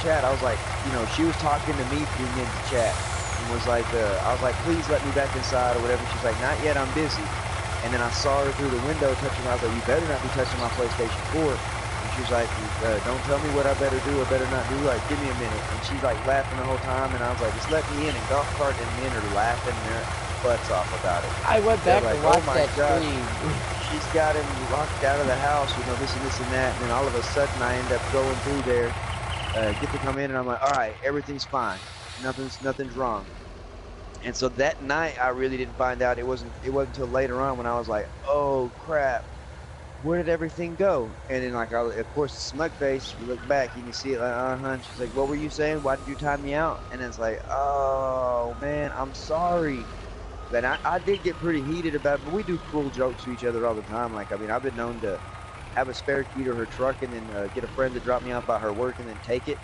chat, I was like, you know, she was talking to me through Ninja chat, and was like, I was like, please let me back inside or whatever. She's like, not yet, I'm busy. And then I saw her through the window touching. I was like, you better not be touching my PlayStation 4. And she was like, don't tell me what I better do or better not do. Like, give me a minute. And she's like laughing the whole time. And I was like, just let me in. And Golf Cart and men are laughing their butts off about it. I went back like, and watched oh my that God, stream. she's got him locked out of the house, you know, this and that. And then all of a sudden I end up going through there, get to come in, and I'm like, all right, everything's fine. Nothing's wrong. And so that night I really didn't find out. It wasn't until later on when I was like, oh crap, where did everything go? And then like, of course, the smug face, you look back and you see it like, and she's like, what were you saying? Why did you time me out? And it's like, oh man, I'm sorry. But I did get pretty heated about it, but we do cruel jokes to each other all the time. Like, I mean, I've been known to have a spare key to her truck and then get a friend to drop me off by her work and then take it.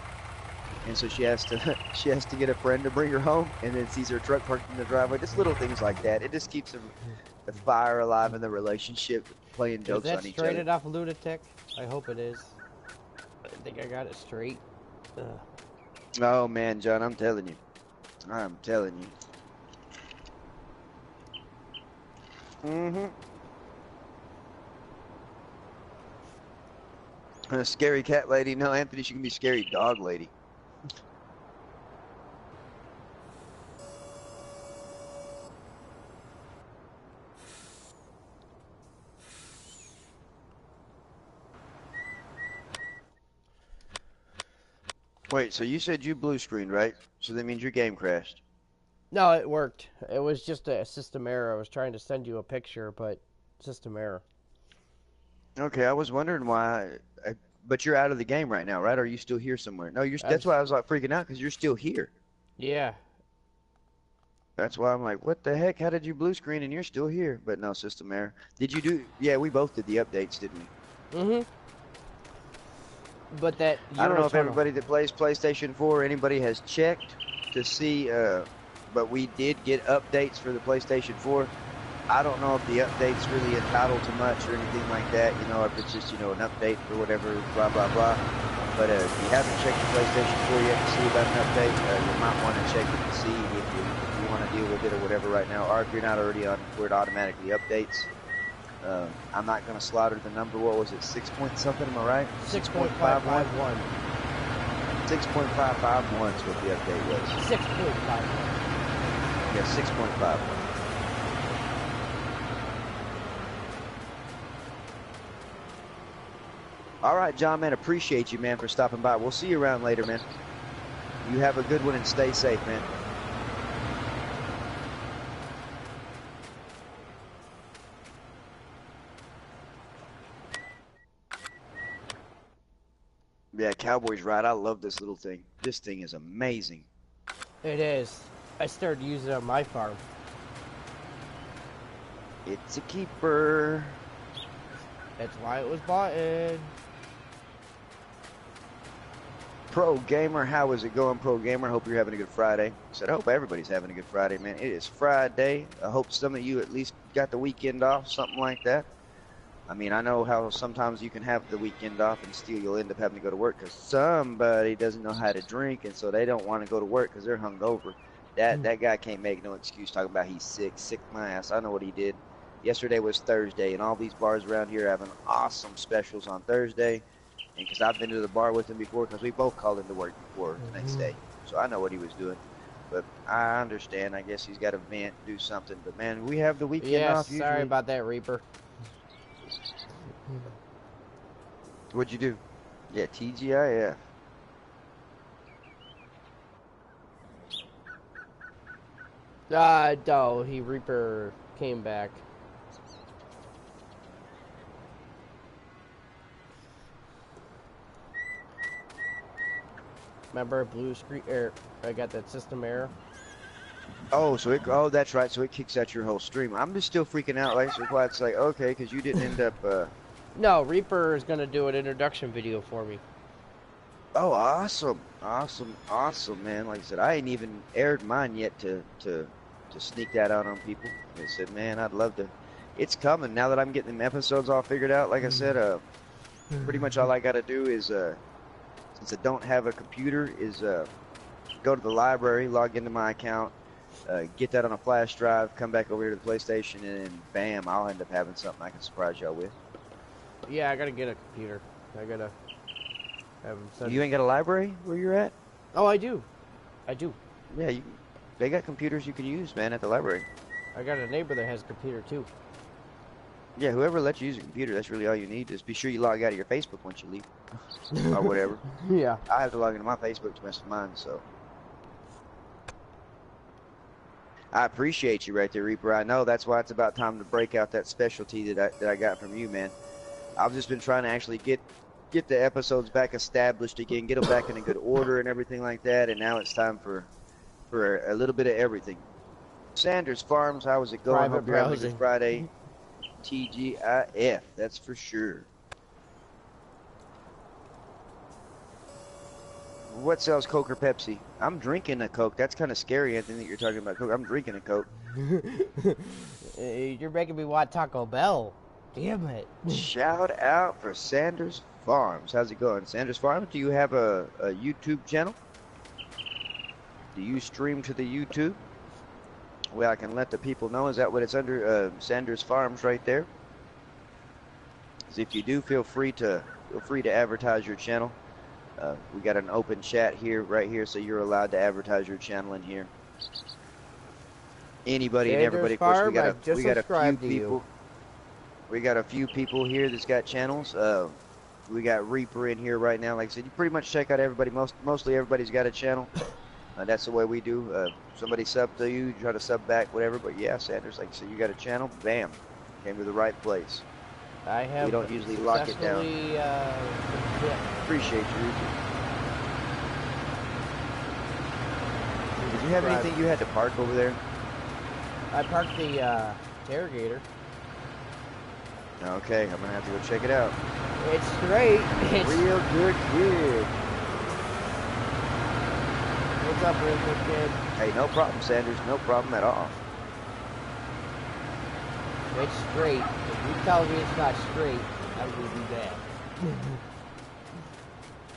And so she has to get a friend to bring her home, and then sees her truck parked in the driveway. Just little things like that. It just keeps the fire alive in the relationship, playing jokes on each other. Is that straighted off Lunatic? I hope it is. I think I got it straight. Oh man, John, I'm telling you. A scary cat lady. No, Anthony, she can be scary dog lady. Wait, so you said you blue screened, right? So that means your game crashed. No, it worked. It was just a system error. I was trying to send you a picture, but system error. Okay, I was wondering why. But you're out of the game right now, right? Or are you still here somewhere? No, that's why I was like freaking out, because you're still here. Yeah. That's why I'm like, what the heck? How did you blue screen and you're still here? But no, system error. Did you do? Yeah, we both did the updates, didn't we? But that I don't know if everybody that plays PlayStation 4 or anybody has checked to see, but we did get updates for the PlayStation 4. I don't know if the update's really entitled to much or anything like that, you know, if it's just, you know, an update for whatever, blah, blah, blah. But if you haven't checked the PlayStation 4 yet to see about an update, you might want to check it to see if you want to deal with it or whatever right now, or if you're not already on where it automatically updates. I'm not going to slaughter the number. What was it? 6 point something, am I right? 6.551. 6.551 is what the update was. 6.51. Yeah, 6.51. All right, John, man, appreciate you, man, for stopping by. We'll see you around later, man. You have a good one and stay safe, man. Yeah, Cowboy's right. I love this little thing. This thing is amazing. It is. I started using it on my farm. It's a keeper. That's why it was bought in. Pro Gamer, how is it going, Pro Gamer? Hope you're having a good Friday. I hope everybody's having a good Friday, man. It is Friday. I hope some of you at least got the weekend off, something like that. I mean, I know how sometimes you can have the weekend off and still you'll end up having to go to work because somebody doesn't know how to drink, and so they don't want to go to work because they're hungover. That guy can't make no excuse talking about he's sick my ass. I know what he did. Yesterday was Thursday, and all these bars around here are having awesome specials on Thursday. And because I've been to the bar with him before, because we both called into work before the next day. So I know what he was doing. But I understand. I guess he's got to vent, do something. But, man, we have the weekend off usually. Sorry about that, Reaper. What'd you do? Yeah, TGIF. No, Reaper came back. Remember blue screen error? I got that system error. Oh, so that's right. So it kicks out your whole stream. I'm just still freaking out. Like, so it's like, okay, because you didn't end up. No, Reaper is gonna do an introduction video for me. Oh, awesome, man. Like I said, I ain't even aired mine yet to sneak that out on people. I said, man, I'd love to. It's coming now that I'm getting them episodes all figured out. Like I said, pretty much all I got to do is since I don't have a computer, is go to the library, log into my account, get that on a flash drive, come back over here to the PlayStation, and bam, I'll end up having something I can surprise y'all with. Yeah, I gotta get a computer. I gotta have them send. You ain't got a library where you're at? Oh, I do. I do. Yeah, they got computers you can use, man, at the library. I got a neighbor that has a computer too. Yeah, whoever lets you use a computer, that's really all you need. Just be sure you log out of your Facebook once you leave, or whatever. Yeah. I have to log into my Facebook to mess with mine, so. I appreciate you right there, Reaper. I know that's why it's about time to break out that specialty that I got from you, man. I've just been trying to actually get the episodes back established again, get them back in a good order and everything like that, and now it's time for a little bit of everything. Sanders Farms, how is it going? Private Hope you're having a browsing. good Friday. TGIF, that's for sure. What sells Coke or Pepsi? I'm drinking a Coke. That's kind of scary, Anthony, that you're talking about Coke. I'm drinking a Coke. You're making me want Taco Bell. Damn it. Shout out for Sanders Farms. How's it going? Sanders Farms, do you have a YouTube channel? Do you stream to the YouTube? Well, I can let the people know. Is that what it's under? Sanders Farms right there. So if you do, feel free to advertise your channel. We got an open chat here, right here, so you're allowed to advertise your channel in here. Anybody and everybody. Of course, we got a few people. We got a few people here that's got channels. We got Reaper in here right now. Like I said, you pretty much check out everybody. Mostly everybody's got a channel. That's the way we do. Somebody sub to you, try to sub back, whatever. But yeah, Sanders, like I said, you got a channel. Bam, came to the right place. I have. We don't usually lock it down. Appreciate you, Reaper. Did you have anything you had to park over there? I parked the interrogator. Okay, I'm gonna have to go check it out. It's straight. It's real good kid. What's up, real good kid? Hey, no problem, Sanders. No problem at all. It's straight. If you tell me it's not straight, I'm gonna be bad.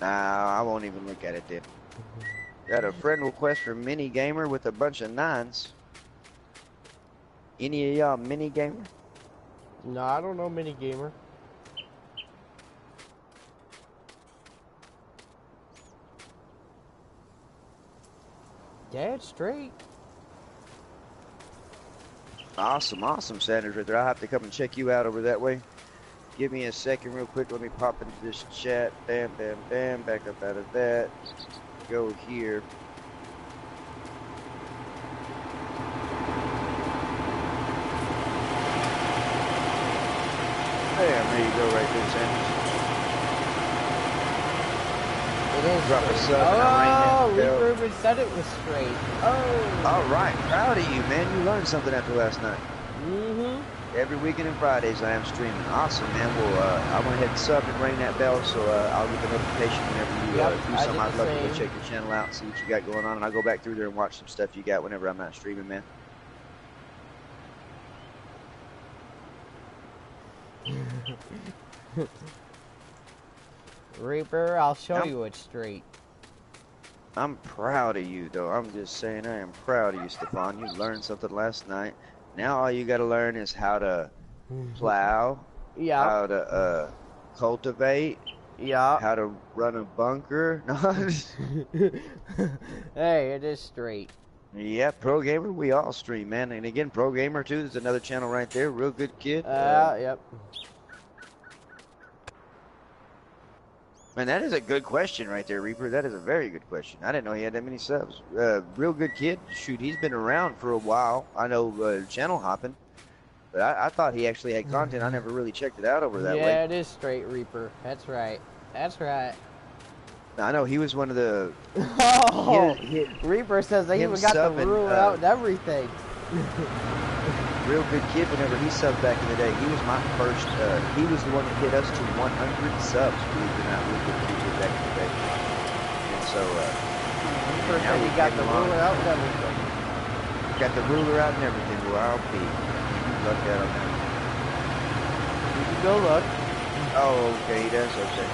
Nah, I won't even look at it then. Got a friend request from Mini Gamer with a bunch of 9s. Any of y'all Mini Gamer? No, I don't know Mini Gamer. Yeah, it's straight. Awesome, awesome, Sanders right there. I'll have to come and check you out over that way. Give me a second real quick. Let me pop into this chat. Bam, bam, bam. Back up out of that. Go here. Bam, there you go right there, Sanders. It is. Drop a sub and I Oh, rang that bell. Ruben said it was straight. Oh. All right, proud of you, man. You learned something after last night. Mm-hmm. Every weekend and Fridays I am streaming. Awesome, man. Well, I went ahead and sub and ring that bell, so I'll get the notification whenever you do something. I'd love to go check your channel out and see what you got going on, and I'll go back through there and watch some stuff you got whenever I'm not streaming, man. Reaper, I'll show you it's straight. I'm proud of you, though. I'm just saying I am proud of you, Stefan. You learned something last night. Now all you got to learn is how to plow, how to cultivate, how to run a bunker. Hey, it is straight. Yeah, Pro Gamer, we all stream, man. And again, Pro Gamer too. There's another channel right there. Real good kid. Yep. Man, that is a good question right there, Reaper. That is a very good question. I didn't know he had that many subs. Real good kid. Shoot, he's been around for a while. I know channel hopping, but I thought he actually had content. I never really checked it out over that way. Yeah, it is straight, Reaper. That's right. That's right. I know he was one of the. Oh, Reaper says they even got the ruler out and everything. Real good kid. Whenever he subbed back in the day, he was my first. He was the one that hit us to 100 subs. Believe it or not, real good kid did back in the day. And so. Reaper said he got the ruler out and everything. Got the ruler out and everything. Well, I'll be. You lucked out on that. You can go look. Oh, okay, he does. Okay.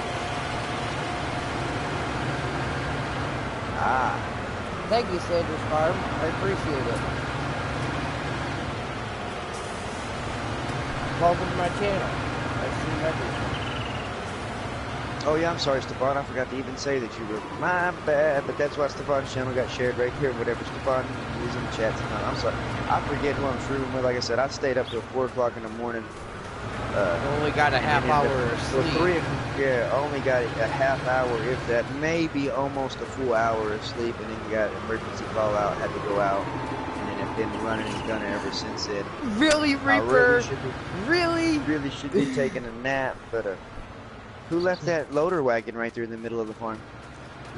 Ah, Thank you, Sanders Farm. I appreciate it. Welcome to my channel. I stream everything. oh yeah, I'm sorry, Stefan. I forgot to even say that you were my bad, but that's why Stefan's channel got shared right here. Whatever Stefan is in the chat tonight. I'm sorry. I forget who I'm streaming with. Like I said, I stayed up till 4 o'clock in the morning. Only got a half hour of sleep. Yeah, only got a half hour, if that, maybe almost a full hour of sleep, and then got emergency call out, had to go out, and then have been running and gunning ever since then. Really, Reaper? Really should be taking a nap, but who left that loader wagon right there in the middle of the farm?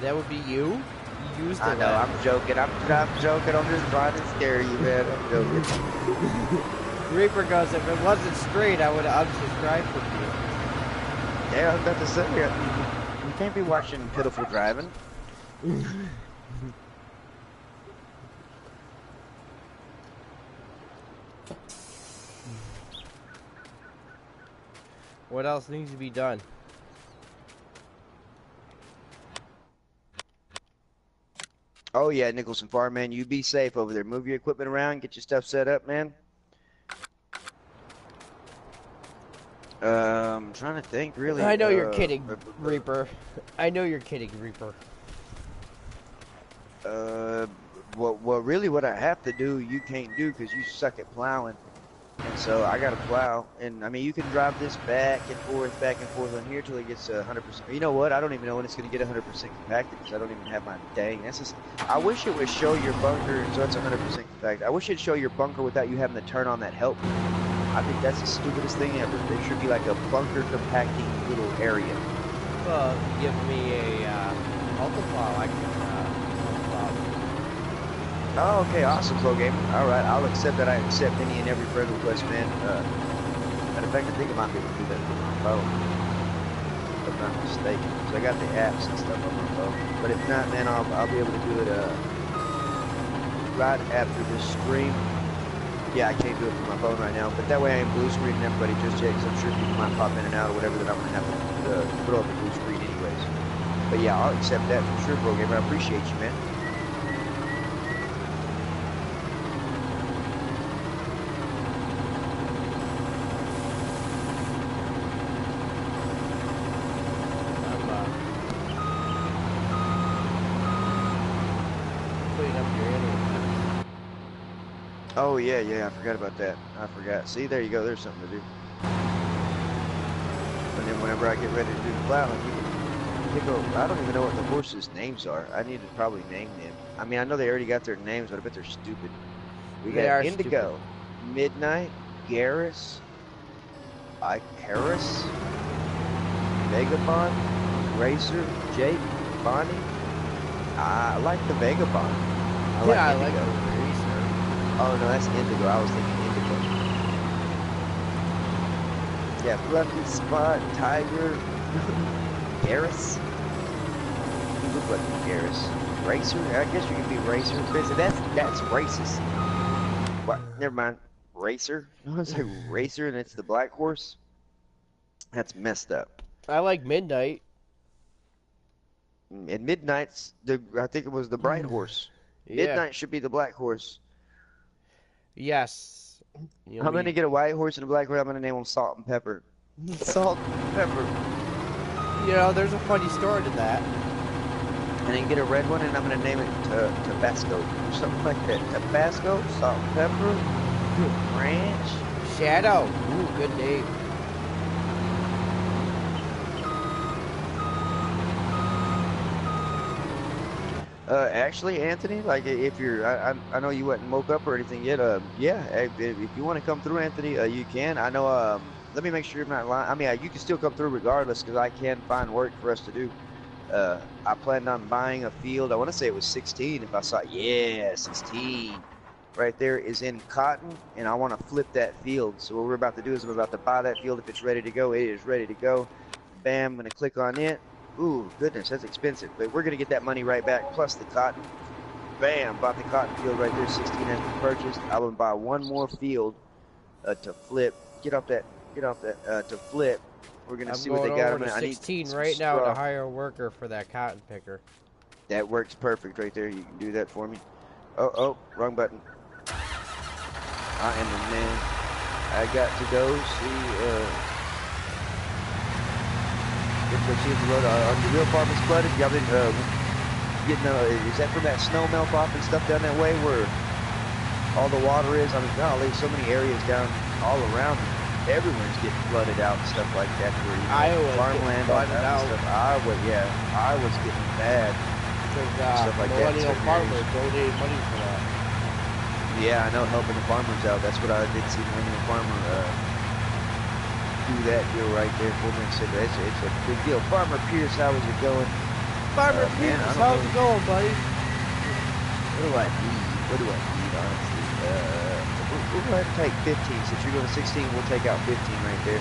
That would be you? You used it. I know, I'm joking. I'm joking. I'm just trying to scare you, man. I'm joking. Reaper goes, if it wasn't straight, I would have unsubscribed from you. Yeah, I was about to say, you can't be watching pitiful driving. What else needs to be done? Oh yeah, Nicholson Farm, man. You be safe over there. Move your equipment around, get your stuff set up, man. I'm trying to think, really. I know you're kidding, Reaper. I know you're kidding, Reaper. Well, really, what I have to do, you can't do because you suck at plowing. And so I got to plow. And I mean, you can drive this back and forth on here till it gets 100%. You know what? I don't even know when it's going to get 100% compacted because I don't even have my dang. That's just, I wish it would show your bunker, so it's 100% compacted. I wish it'd show your bunker without you having to turn on that help. I think that's the stupidest thing ever. There should be like a bunker compacting little area. Well, give me a multiply. I can multiply. Oh, okay, awesome, Flow Gamer. All right, I'll accept that. I accept any and every friend request, man. Matter of fact, I think I might be able to do that with my phone, if I'm not mistaken. So I got the apps and stuff on my phone. But if not, man, I'll be able to do it right after this stream. Yeah, I can't do it from my phone right now, but that way I ain't blue screening everybody just yet, because I'm sure people might pop in and out or whatever, that I'm going to have to put on the blue screen anyways. But yeah, I'll accept that for sure, Pro Gamer. I appreciate you, man. Oh, yeah, I forgot about that. I forgot. See, there you go. There's something to do. And then whenever I get ready to do the plowing, you can pick up. I don't even know what the horses' names are. I need to probably name them. I mean, I know they already got their names, but I bet they're stupid. We got Indigo, stupid. Midnight, Garrus, Icarus, Vagabond, Racer, Jake, Bonnie. I like the Vagabond. I like the Racer. Oh no, that's Indigo. I was thinking Indigo. Yeah, Fluffy, Spot, Tiger, Garrus. You look like a Garrus. Racer? I guess you can be Racer. That's racist. What? Never mind. Racer? I was like Racer and it's the black horse? That's messed up. I like Midnight. And Midnight's I think it was the bright horse. Yeah. Midnight should be the black horse. Yes. I'm going to get a white horse and a black horse. I'm going to name them Salt and Pepper. Salt and Pepper. You know, there's a funny story to that. And then get a red one, and I'm going to name it Tabasco or something like that. Tabasco, Salt and Pepper, Ranch. Shadow. Ooh, good name. Actually, Anthony, like if you're, I know you wasn't woke up or anything yet. Yeah, if you want to come through, Anthony, you can. I know. Let me make sure I'm not lying. I mean, you can still come through regardless, because I can find work for us to do. I planned on buying a field. I want to say it was 16. If I saw, yeah, 16. Right there is in cotton, and I want to flip that field. So what we're about to do is I'm about to buy that field. If it's ready to go, it is ready to go. Bam, I'm going to click on it. Ooh, goodness, that's expensive. But we're going to get that money right back, plus the cotton. Bam, bought the cotton field right there. 16 has been purchased. I'm going to buy one more field to flip. Get off that, to flip. We're going to see what they got. I'm going to 16 right now to hire a worker for that cotton picker. That works perfect right there. You can do that for me. Oh, oh, wrong button. I am the man. I got to go see, get to see the road. The real apartment's flooded. Y'all been, getting, is that from that snow melt off and stuff down that way where all the water is? I mean, golly, so many areas down all around. Everyone's getting flooded out and stuff like that. Where, you know, Iowa's farmland, getting all flooded that out. stuff. Iowa, yeah, Iowa's getting bad. Because Stuff like that in millennial certain farmers areas. donated money for that. Yeah, I know, helping the farmers out. That's what I did see Millennial Farmer do that deal right there for me. Said it's a big deal. Farmer Pierce, how is it going? Farmer Man, I Pierce, don't how's know. it going, buddy? What do I need? What do I need, honestly? We'll go ahead and take 15. Since you're going to 16, we'll take out 15 right there.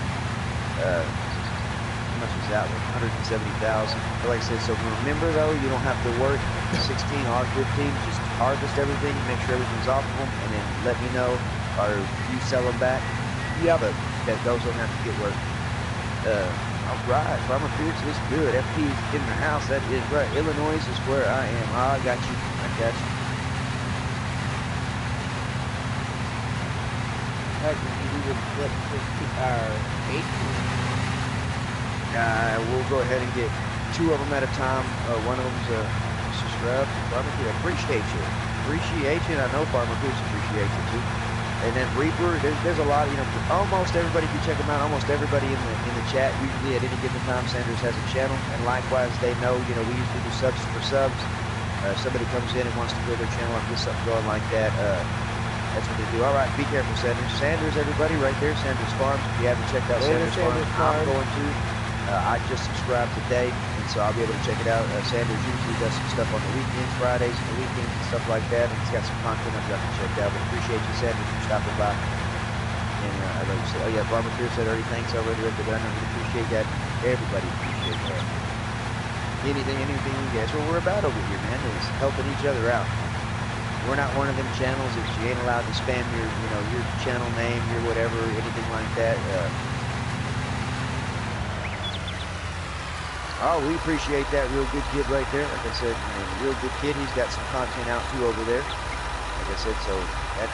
How much is that one? 170,000. Like I said, so remember though, you don't have to work 16 or 15. Just harvest everything, make sure everything's off of them, and then let me know, or you sell them back. Yep. But that those don't have to get worked. All right, Farmer Pierce is good. FP is in the house. That is right. Illinois is where I am. I got you. I got you. Heck, you would flip 15 or 18. We'll go ahead and get 2 of them at a time. One of them's subscribe to Farmer Pierce. Appreciate you. Appreciate you. And I know Farmer Pierce appreciates you too. And then Reaper, there's a lot, you know, almost everybody, if you check them out, almost everybody in the chat, usually at any given time, Sanders has a channel. And likewise, they know, you know, we usually do subs for subs. If somebody comes in and wants to grow their channel and get something going like that, that's what they do. All right, be careful, Sanders. Sanders, everybody, right there, Sanders Farms. If you haven't checked out Sanders Farms, I'm going to. I just subscribed today, and so I'll be able to check it out. Sanders usually does some stuff on the weekends, Fridays, and the weekends, and stuff like that. And he's got some content I've got to check out. But appreciate you, Sanders, for stopping by. And I'd like to say, oh yeah, Farmer Pierce said already thanks already right there. I really appreciate that. Everybody appreciates that. Anything, that's what we're about over here, man, is helping each other out. We're not one of them channels that you ain't allowed to spam your, you know, your channel name, your whatever, anything like that. Oh, we appreciate that real good kid right there. Like I said, real good kid. He's got some content out too over there. Like I said, so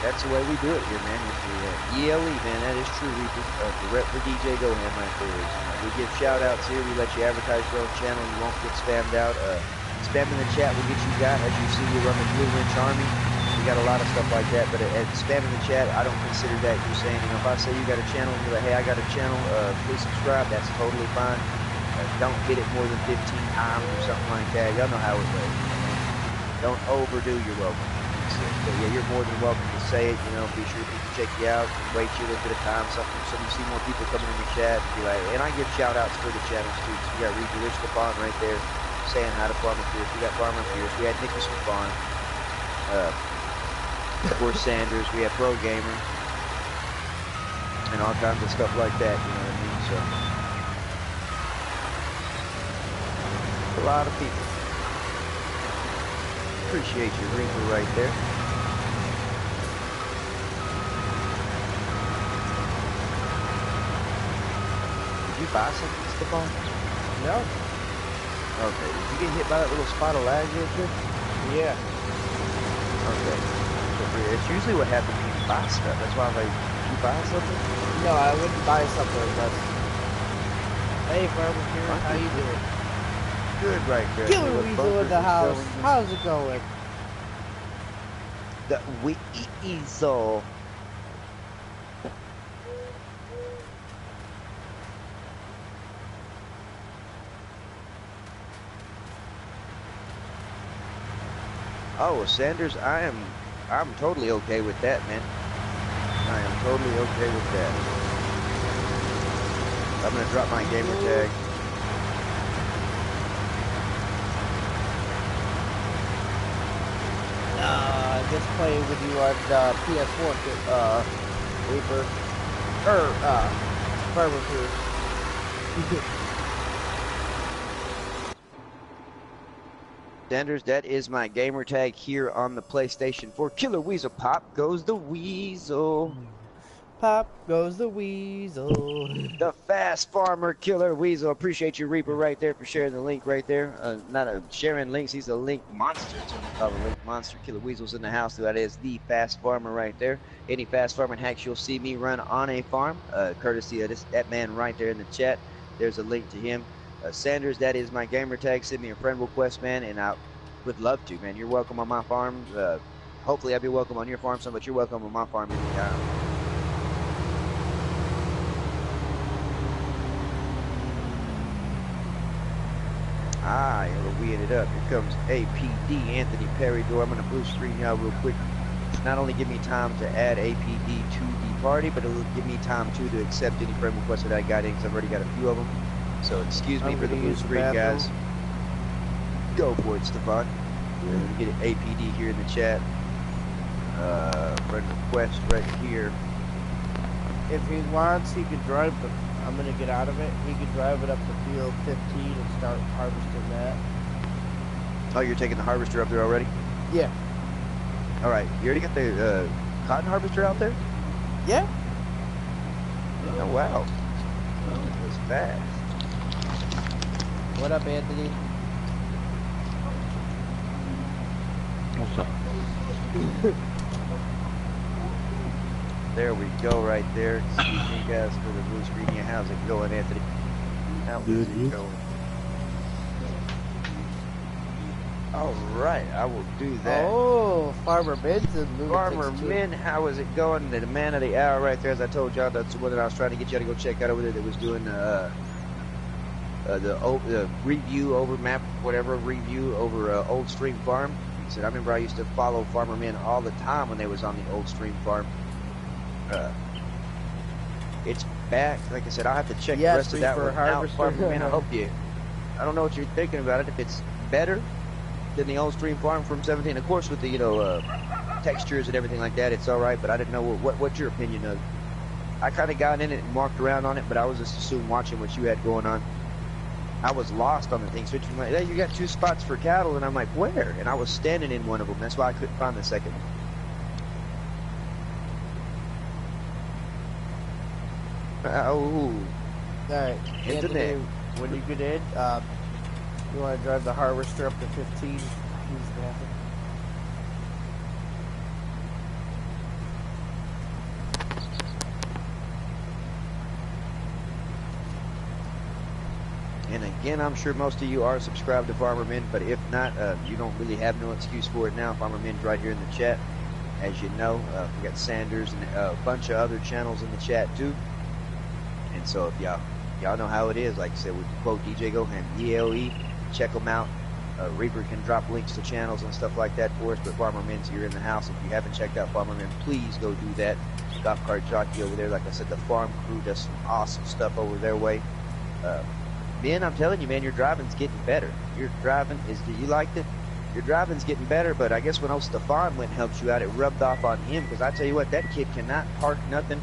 that's the way we do it here, man. ELE, man, that is true. We just the rep for DJ Goham right there. We give shout outs here. We let you advertise your own channel. You won't get spammed out. Spam in the chat will get you got. As you see, we run the Blue Wrench Army. We got a lot of stuff like that. But spam in the chat, I don't consider that you saying, you know, if I say you got a channel and you're like, hey, I got a channel, please subscribe. That's totally fine. Don't hit it more than 15 times or something like that. Y'all know how it goes. Don't overdo your welcome. But yeah, you're more than welcome to say it. You know, be sure people check you out. Wait you a little bit of time. Something so you see more people coming in the chat. Be like, and I give shout outs for the channels too. So we got Reed Rich Stefan right there saying hi to Farmer Pierce. We got Farmer Pierce. We had Nicholson Farm. Of course, Sanders. We had Pro Gamer. And all kinds of stuff like that. You know what I mean? So. A lot of people. Appreciate your Reaper right there. Did you buy something, Stefan? No. Okay. Did you get hit by that little spot of lag real quick? Yeah. Okay. It's usually what happens when you buy stuff. That's why I'm like, did you buy something? No, I wouldn't buy something, but... Hey, Farmer Pierce, how you doing? Good right there. Killer Weasel in the house. How's it going? The Weasel. Oh, well, Sanders, I'm totally okay with that, man. I am totally okay with that. I'm gonna drop my gamer tag. Just playing with you on PS4, Reaper, Farmer Pierce. Sanders, that is my gamer tag here on the PlayStation 4. Killer Weasel, pop goes the weasel. Pop goes the weasel. The fast farmer killer weasel. Appreciate you, Reaper, right there for sharing the link right there. Not a sharing links. He's a link monster. That's what we call a link monster. Killer weasels in the house. That is the fast farmer right there. Any fast farming hacks you'll see me run on a farm, courtesy of that man right there in the chat. There's a link to him. Sanders, that is my gamer tag. Send me a friend request, man, and I would love to, man. You're welcome on my farm. Hopefully I'll be welcome on your farm, son, but you're welcome on my farm anytime. We ended up. Here comes APD, Anthony Perrydor. I'm going to blue screen y'all real quick. Not only give me time to add APD to the party, but it'll give me time too to accept any friend requests that I got in, because I've already got a few of them. So excuse me for the blue screen, guys. Go for it, Stefan. We're going to get APD here in the chat. Friend request right here. If he wants, he could drive the... I'm going to get out of it. He could drive it up to field 15 and start harvesting that. Oh, you're taking the harvester up there already? Yeah. All right. You already got the cotton harvester out there? Yeah. Oh, wow. That was fast. What up, Anthony? What's up? There we go, right there. Excuse me, guys, for the blue screen. Yeah, how's it going, Anthony? How's it going? All right, I will do that. Oh, Farmer Min's in Lunatic. Farmer Min, how is it going? The man of the hour right there, as I told y'all, that's the one that I was trying to get you to go check out over there that was doing the review over map, whatever, review over Old Stream Farm. He said, I remember I used to follow Farmer Min all the time when they was on the Old Stream Farm. It's back. Like I said, I'll have to check the rest of that one out. Farmer Min, I hope you... I don't know what you're thinking about it. If it's better than the Old Stream Farm from 17, of course, with the, you know, textures and everything like that, it's all right, but I didn't know what your opinion of. I kind of got in it and walked around on it, but I was just assumed watching what you had going on. I was lost on the thing, switching like, hey, you got 2 spots for cattle, and I'm like, where? And I was standing in one of them. That's why I couldn't find the second one. Oh, Alright, Internet. Anthony, when you get in, you want to drive the harvester up to 15? Use the bathroom. and again, I'm sure most of you are subscribed to Farmer Min, but if not, you don't really have no excuse for it now. Farmer Min's right here in the chat. As you know, we got Sanders and a bunch of other channels in the chat too. And so if y'all know how it is, like I said, we quote DJ Gohan, ELE, check them out. Reaper can drop links to channels and stuff like that for us, but Farmer Min's here in the house. If you haven't checked out Farmer Min, please go do that. Golf cart jockey over there, like I said, the farm crew does some awesome stuff over their way. Ben, I'm telling you, man, your driving's getting better. Your driving is, you liked it? Your driving's getting better, but I guess when old Stefan went and helped you out, it rubbed off on him, because I tell you what, that kid cannot park nothing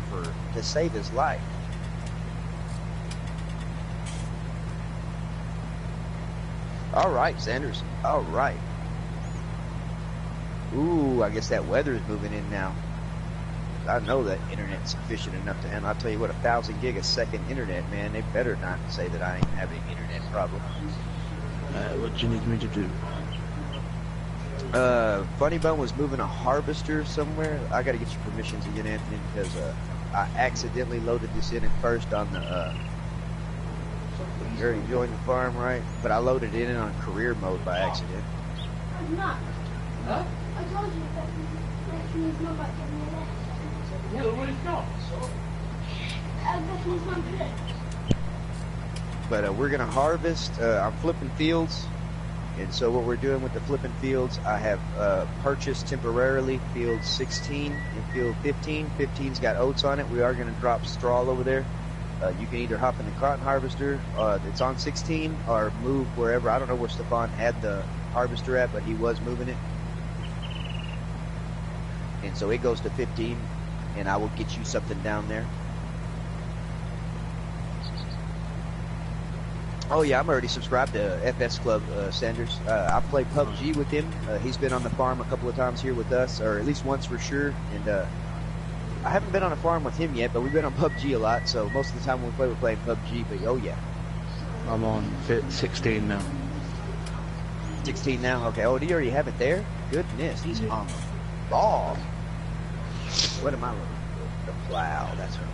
to save his life. All right, Sanders. All right. Ooh, I guess that weather is moving in now. I know that internet's sufficient enough to handle. I'll tell you what, 1,000 gig a second internet, man. They better not say that I ain't having internet problem. What do you need me to do? Funny Bone was moving a harvester somewhere. I got to get your permissions again, Anthony, because I accidentally loaded this in at first on the. You already joined the farm, right? But I loaded it in on career mode by accident. I'm not. Huh? I told you that he's not about getting me left. Yeah, but what it's not. He's not good. But we're going to harvest. I'm flipping fields. And so what we're doing with the flipping fields, I have purchased temporarily field 16 and field 15. 15's got oats on it. We are going to drop straw over there. You can either hop in the cotton harvester that's on 16 or move wherever. I don't know where Stefan had the harvester at, but he was moving it. And so it goes to 15, and I will get you something down there. Oh yeah, I'm already subscribed to FS Club, Sanders. I play PUBG with him. He's been on the farm a couple of times here with us, or at least once for sure. And I haven't been on a farm with him yet, but we've been on PUBG a lot. So most of the time when we play, we're playing PUBG. But oh yeah, I'm on 16 now. 16 now. Okay. Oh, do you already have it there? Goodness, he's on the ball. What am I looking for? The plow. That's what.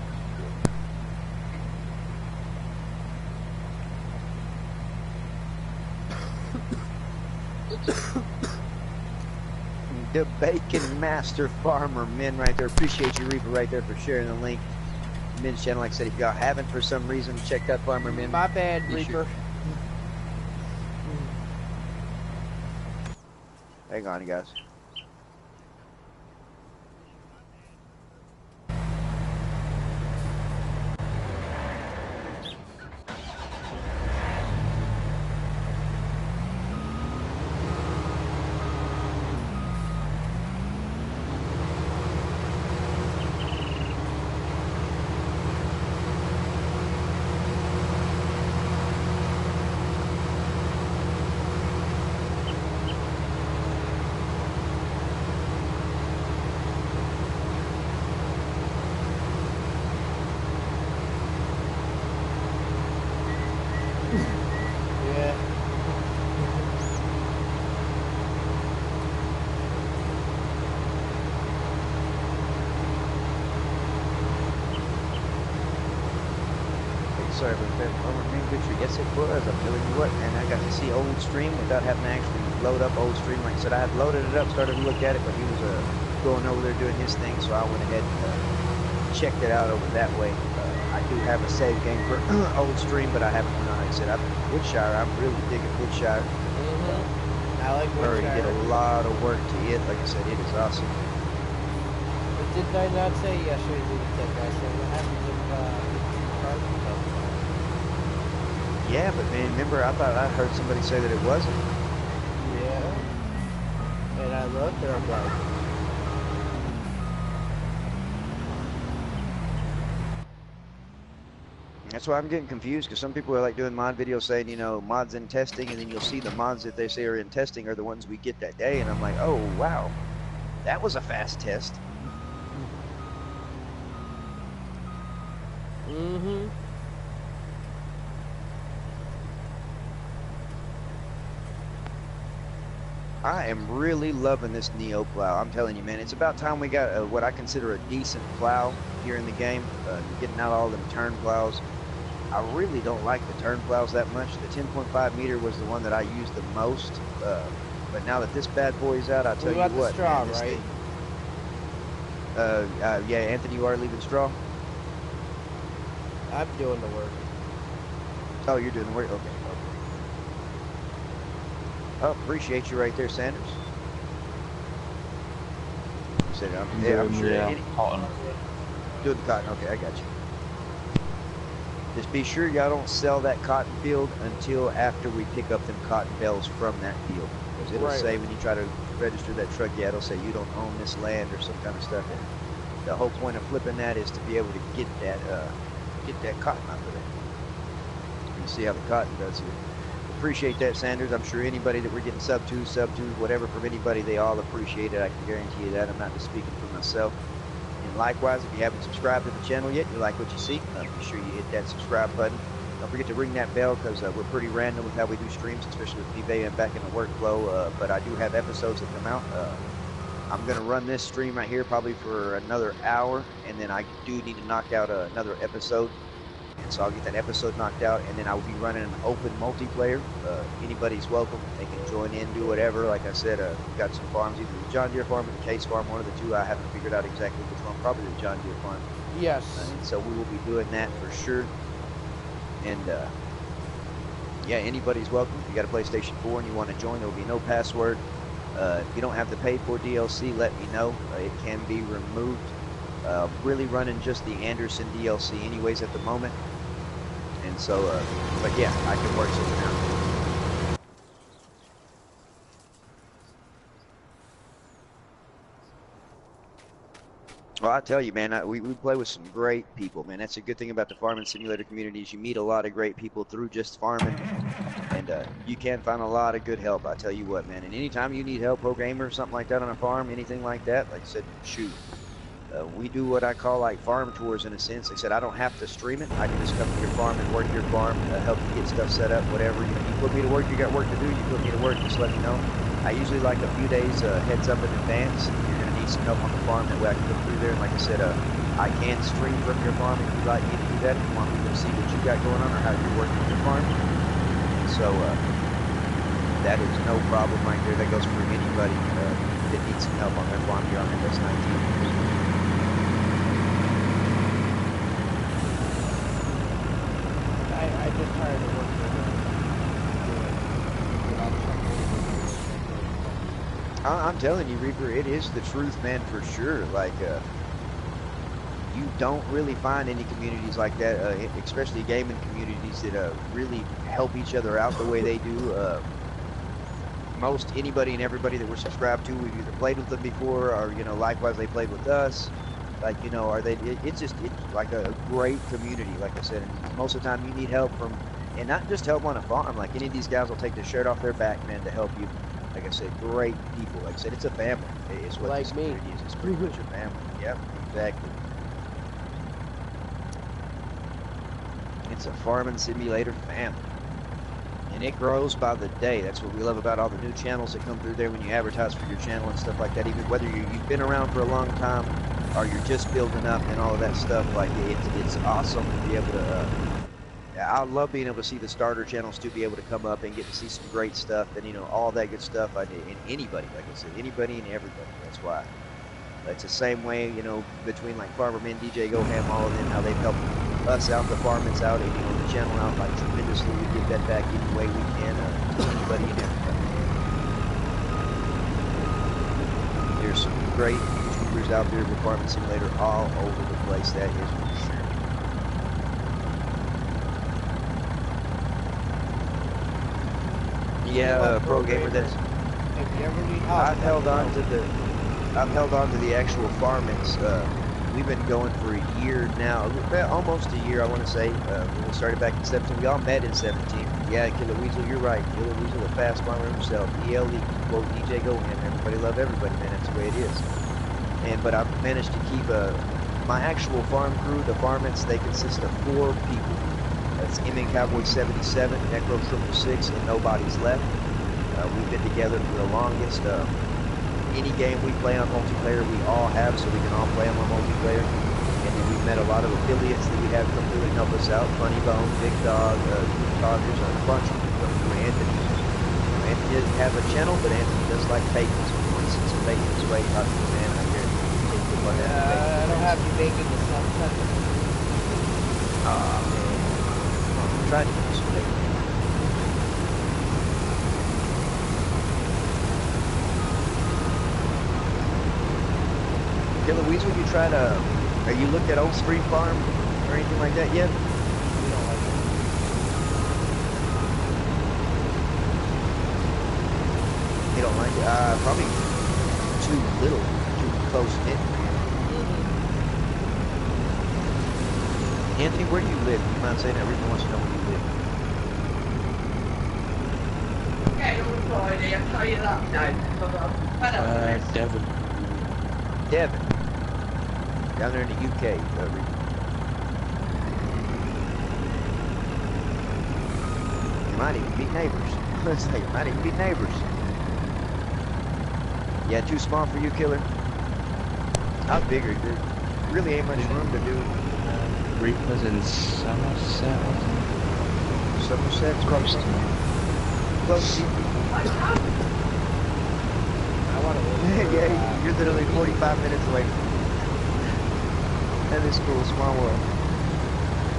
The Bacon Master Farmer Men right there. Appreciate you, Reaper, right there for sharing the link. Men's channel, like I said, if y'all haven't for some reason checked out Farmer Men. My bad, Reaper. Hang on, you guys. Sorry about that. Farmer Men picture. Yes, it was. I'm telling you what, and I got to see old stream without having to actually load up old stream. Like I said, I had loaded it up, started to look at it, but he was going over there doing his thing, so I went ahead and checked it out over that way. I do have a save game for old stream, but I haven't went on. Like I said, woodshire. I'm really digging woodshire. I like woodshire. Already did a lot of work to it. Like I said, it is awesome. But did I not say yesterday that guy said what happens if cars come? Yeah, but man, remember, I thought I heard somebody say that it wasn't. Yeah. And I looked and I'm like, that's why I'm getting confused, because some people are like doing mod videos saying, you know, mods in testing, and then you'll see the mods that they say are in testing are the ones we get that day, and I'm like, oh, wow, that was a fast test. mm-hmm. I am really loving this Neo plow. I'm telling you, man, it's about time we got what I consider a decent plow here in the game. Getting out all them turn plows. I really don't like the turn plows that much. The 10.5 meter was the one that I used the most. But now that this bad boy's out, I'll tell you what, straw, man, this right? thing, yeah, Anthony, you are leaving straw? I'm doing the work. Oh, you're doing the work? Okay. Oh, appreciate you right there, Sanders. Said I'm sure. Yeah, cotton. Doing the cotton. Okay, I got you. Just be sure y'all don't sell that cotton field until after we pick up them cotton bales from that field. Because it'll say when you try to register that truck, yeah, it'll say you don't own this land or some kind of stuff. And the whole point of flipping that is to be able to get that cotton out of there. You see how the cotton does here. Appreciate that, Sanders. I'm sure anybody that we're getting sub twos, whatever from anybody, they all appreciate it. I can guarantee you that. I'm not just speaking for myself. And likewise, if you haven't subscribed to the channel yet, you like what you see, be sure you hit that subscribe button. Don't forget to ring that bell, because we're pretty random with how we do streams, especially with me being back in the workflow. But I do have episodes that come out. I'm going to run this stream right here probably for another hour, and then I do need to knock out another episode. And so I'll get that episode knocked out, and then I will be running an open multiplayer. Anybody's welcome. They can join in, do whatever. Like I said, we've got some farms, either the John Deere farm or the Case farm, one of the two. I haven't figured out exactly which one. Probably the John Deere farm. Yes. And so we will be doing that for sure. And yeah, anybody's welcome. If you got a PlayStation 4 and you want to join, there will be no password. If you don't have the paid for DLC, let me know. It can be removed. Really running just the Anderson DLC anyways at the moment. And so, but yeah, I can work something out. Well, I tell you, man, we play with some great people, man. That's a good thing about the farming simulator communities. You meet a lot of great people through just farming, and you can find a lot of good help. I tell you what, man. And anytime you need help, programmer or something like that on a farm, anything like that, like I said, shoot. We do what I call like farm tours in a sense. Like I said, I don't have to stream it. I can just come to your farm and work your farm, help you get stuff set up, whatever. You know, you put me to work, you got work to do, you put me to work, just let me know. I usually like a few days heads up in advance. You're going to need some help on the farm, that way I can go through there. And like I said, I can stream from your farm if you'd like me to do that, if you want me to see what you got going on or how you're working your farm. So that is no problem right there. That goes for anybody that needs some help on their farm here on MS-19. I just hired to work for I'm telling you, Reaper, it is the truth, man, for sure. Like, you don't really find any communities like that, especially gaming communities that really help each other out the way they do. Most anybody and everybody that we're subscribed to, we've either played with them before, or you know, likewise they played with us. Like, you know, it's like a great community. Like I said, and most of the time you need help from, and not just help on a farm. Like any of these guys will take their shirt off their back, man, to help you. Like I said, great people. Like I said, it's a family. It's what like this me. community is. It's pretty much a family. Yep, exactly. It's a farming simulator family. And it grows by the day. That's what we love about all the new channels that come through there when you advertise for your channel and stuff like that. Even whether you've been around for a long time or you're just building up and all of that stuff, like it's awesome to be able to. I love being able to see the starter channels to be able to come up and get to see some great stuff and you know all that good stuff. And anybody, like I said, anybody and everybody. That's why. It's the same way, you know, between like Farmerman, DJ GoHam, all of them, how they've helped us out, the farmers out, and you know, the channel out like tremendously. We give that back any way we can to anybody and everybody. There's some great YouTubers out there with Farming Simulator all over the place, that is for sure. Yeah, Pro Gamer, that's... If you ever need help, I've held on to the actual farmings. We've been going for a year now, almost a year, I want to say. We started back in 17. We all met in 17. Yeah, Killer Weasel, you're right. Killer Weasel, the fast farmer himself. ELE, quote DJ GoHam. Everybody love everybody, man. That's the way it is. But I've managed to keep my actual farm crew, the farmants, they consist of 4 people. That's MN Cowboy 77, Necro 666, and nobody's left. We've been together for the longest. Any game we play on multiplayer, we all have, so we can all play them on multiplayer. And then we've met a lot of affiliates that we have come through and help us out. Funny Bone, Big Dog, Dog, there's a bunch of people through Anthony. Anthony doesn't have a channel, but Anthony does like bacon. So if you want to see some bacon this way, talk to the man out here. I don't have any bacon this month. Aw, man. I'm trying to get some bacon. Killer Weasel, you tried have you looked at Old Spring Farm or anything like that yet? We don't like it. You don't like it? Probably too little, too close knit. Anthony, where do you live? You mind saying that? Everyone wants to know where you live. Devon. Devon. Down there in the UK. You might even be neighbors. Let's say you might even be neighbors. Yeah, too small for you, Killer? I figured there really ain't much room to do. Reapers in Somerset. Somerset's close to you. Close to you. I want to live. Yeah, you're literally 45 minutes away from me. That is cool, small world.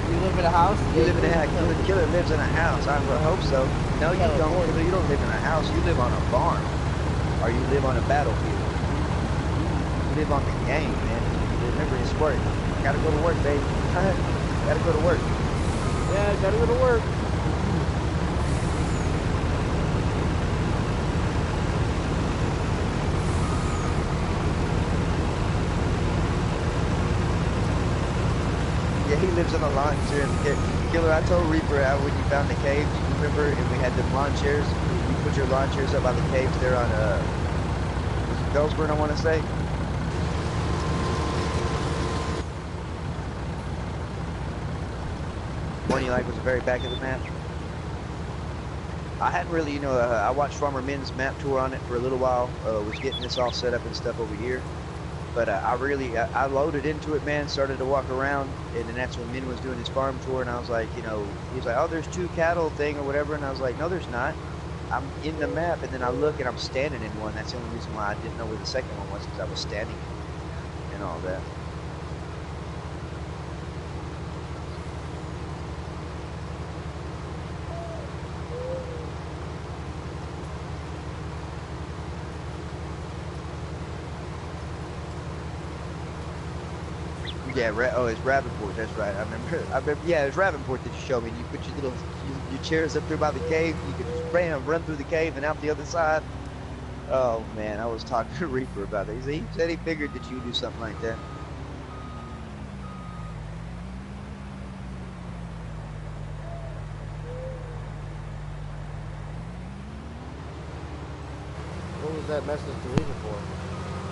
You live in a house? You live in a house. Killer lives in a house. I would hope so. No, you don't. Killer, you don't live in a house. You live on a farm. Or you live on a battlefield. You live on the game, man. Remember, it's work. Gotta go to work, baby. Gotta go to work. Yeah, gotta go to work. Yeah, he lives in a lawn chair. Killer, I told Reaper out when you found the cave, do you remember? And we had them lawn chairs. You put your lawn chairs up by the caves there on, was it Bellsburn, I want to say? One you like was the very back of the map. I hadn't really, I watched Farmer Min's map tour on it for a little while. Was getting this all set up and stuff over here. But I loaded into it, man, started to walk around, and then that's when Min was doing his farm tour, and I was like, he was like, oh, there's 2 cattle thing or whatever, and I was like, no, there's not. I'm in the map, and then I look, and I'm standing in one. That's the only reason why I didn't know where the second one was, because I was standing and all that. Yeah, it's Ravenport. That's right. I remember. Yeah, it's Ravenport that you showed me. You put your chairs up there by the cave. You could just run through the cave and out the other side. Oh man, I was talking to Reaper about that. He said he figured that you would do something like that. What was that message deleted for?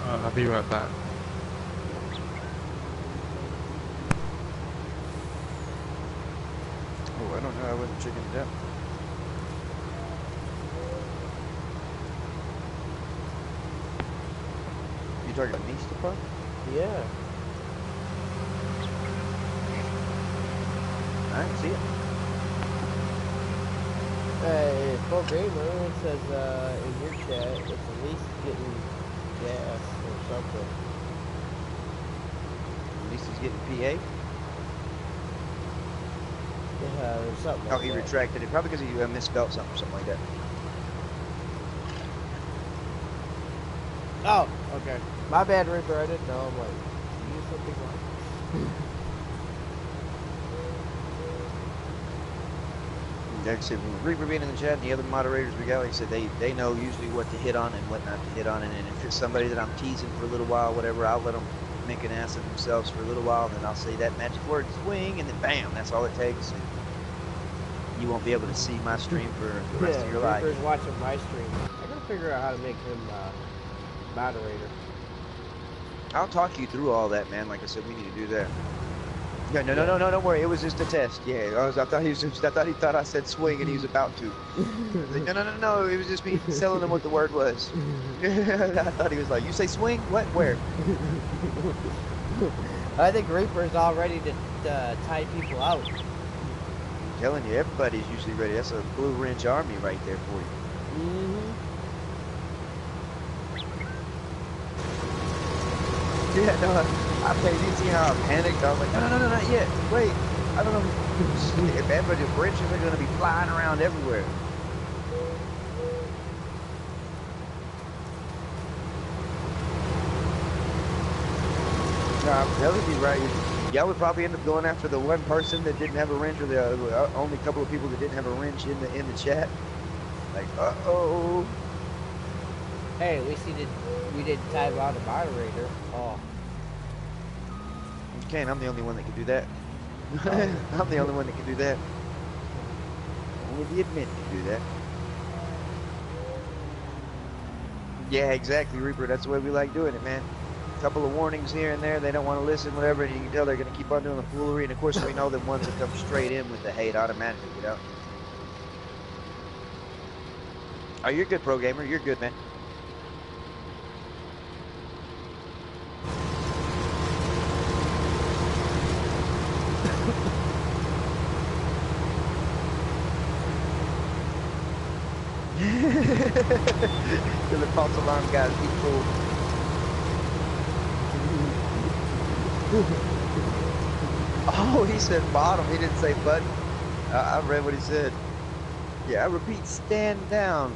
I'll be right back. Oh, I don't know. I wasn't checking it out. You talking to me, Stefan? Yeah. I didn't see it. Pro Gamer says in your chat, it's at least getting gas or something. At least he's getting PA. Yeah, or something. Oh, like he that. retracted it. Probably because he misspelled something or something like that. Oh, okay. My bad, Reaper. I didn't know. I'm like, you used something wrong. Like I said, Reaper being in the chat and the other moderators we got, like I said, they know usually what to hit on and what not to hit on. And if it's somebody that I'm teasing for a little while, whatever, I'll let them make an ass of themselves for a little while, and then I'll say that magic word, swing, and then bam, that's all it takes. And you won't be able to see my stream for the rest of your life. Reaper's watching my stream. I gotta figure out how to make him moderator. I'll talk you through all that, man. Like I said, we need to do that. Yeah, no, don't worry. It was just a test. Yeah, I thought he thought I said swing and he was about to. Like, no. It was just me telling him what the word was. I thought he was like, you say swing? What? Where? I think Reaper's all ready to tie people out. I'm telling you, everybody's usually ready. That's a blue wrench army right there for you. Yeah, no, I paid. You see how I panicked? I was like, no, not yet. Wait, I don't know. If everybody's bridges are going to be flying around everywhere. No, I'm telling you, right? Y'all would probably end up going after the one person that didn't have a wrench, or the only couple of people that didn't have a wrench in the chat. Like, uh-oh. Hey, at least we didn't tie him out a moderator. Oh. You can't. I'm the only one that can do that. I'm the only one that can do that. Only the admit can do that. Yeah, exactly, Reaper. That's the way we like doing it, man. A couple of warnings here and there. They don't want to listen, whatever, and you can tell they're going to keep on doing the foolery. And, of course, we know them ones that come straight in with the hate automatically, you know? Oh, you're good, Pro Gamer. You're good, man. To the false alarm guys, be cool. Oh, he said bottom. He didn't say button. I read what he said. Yeah, I repeat, stand down.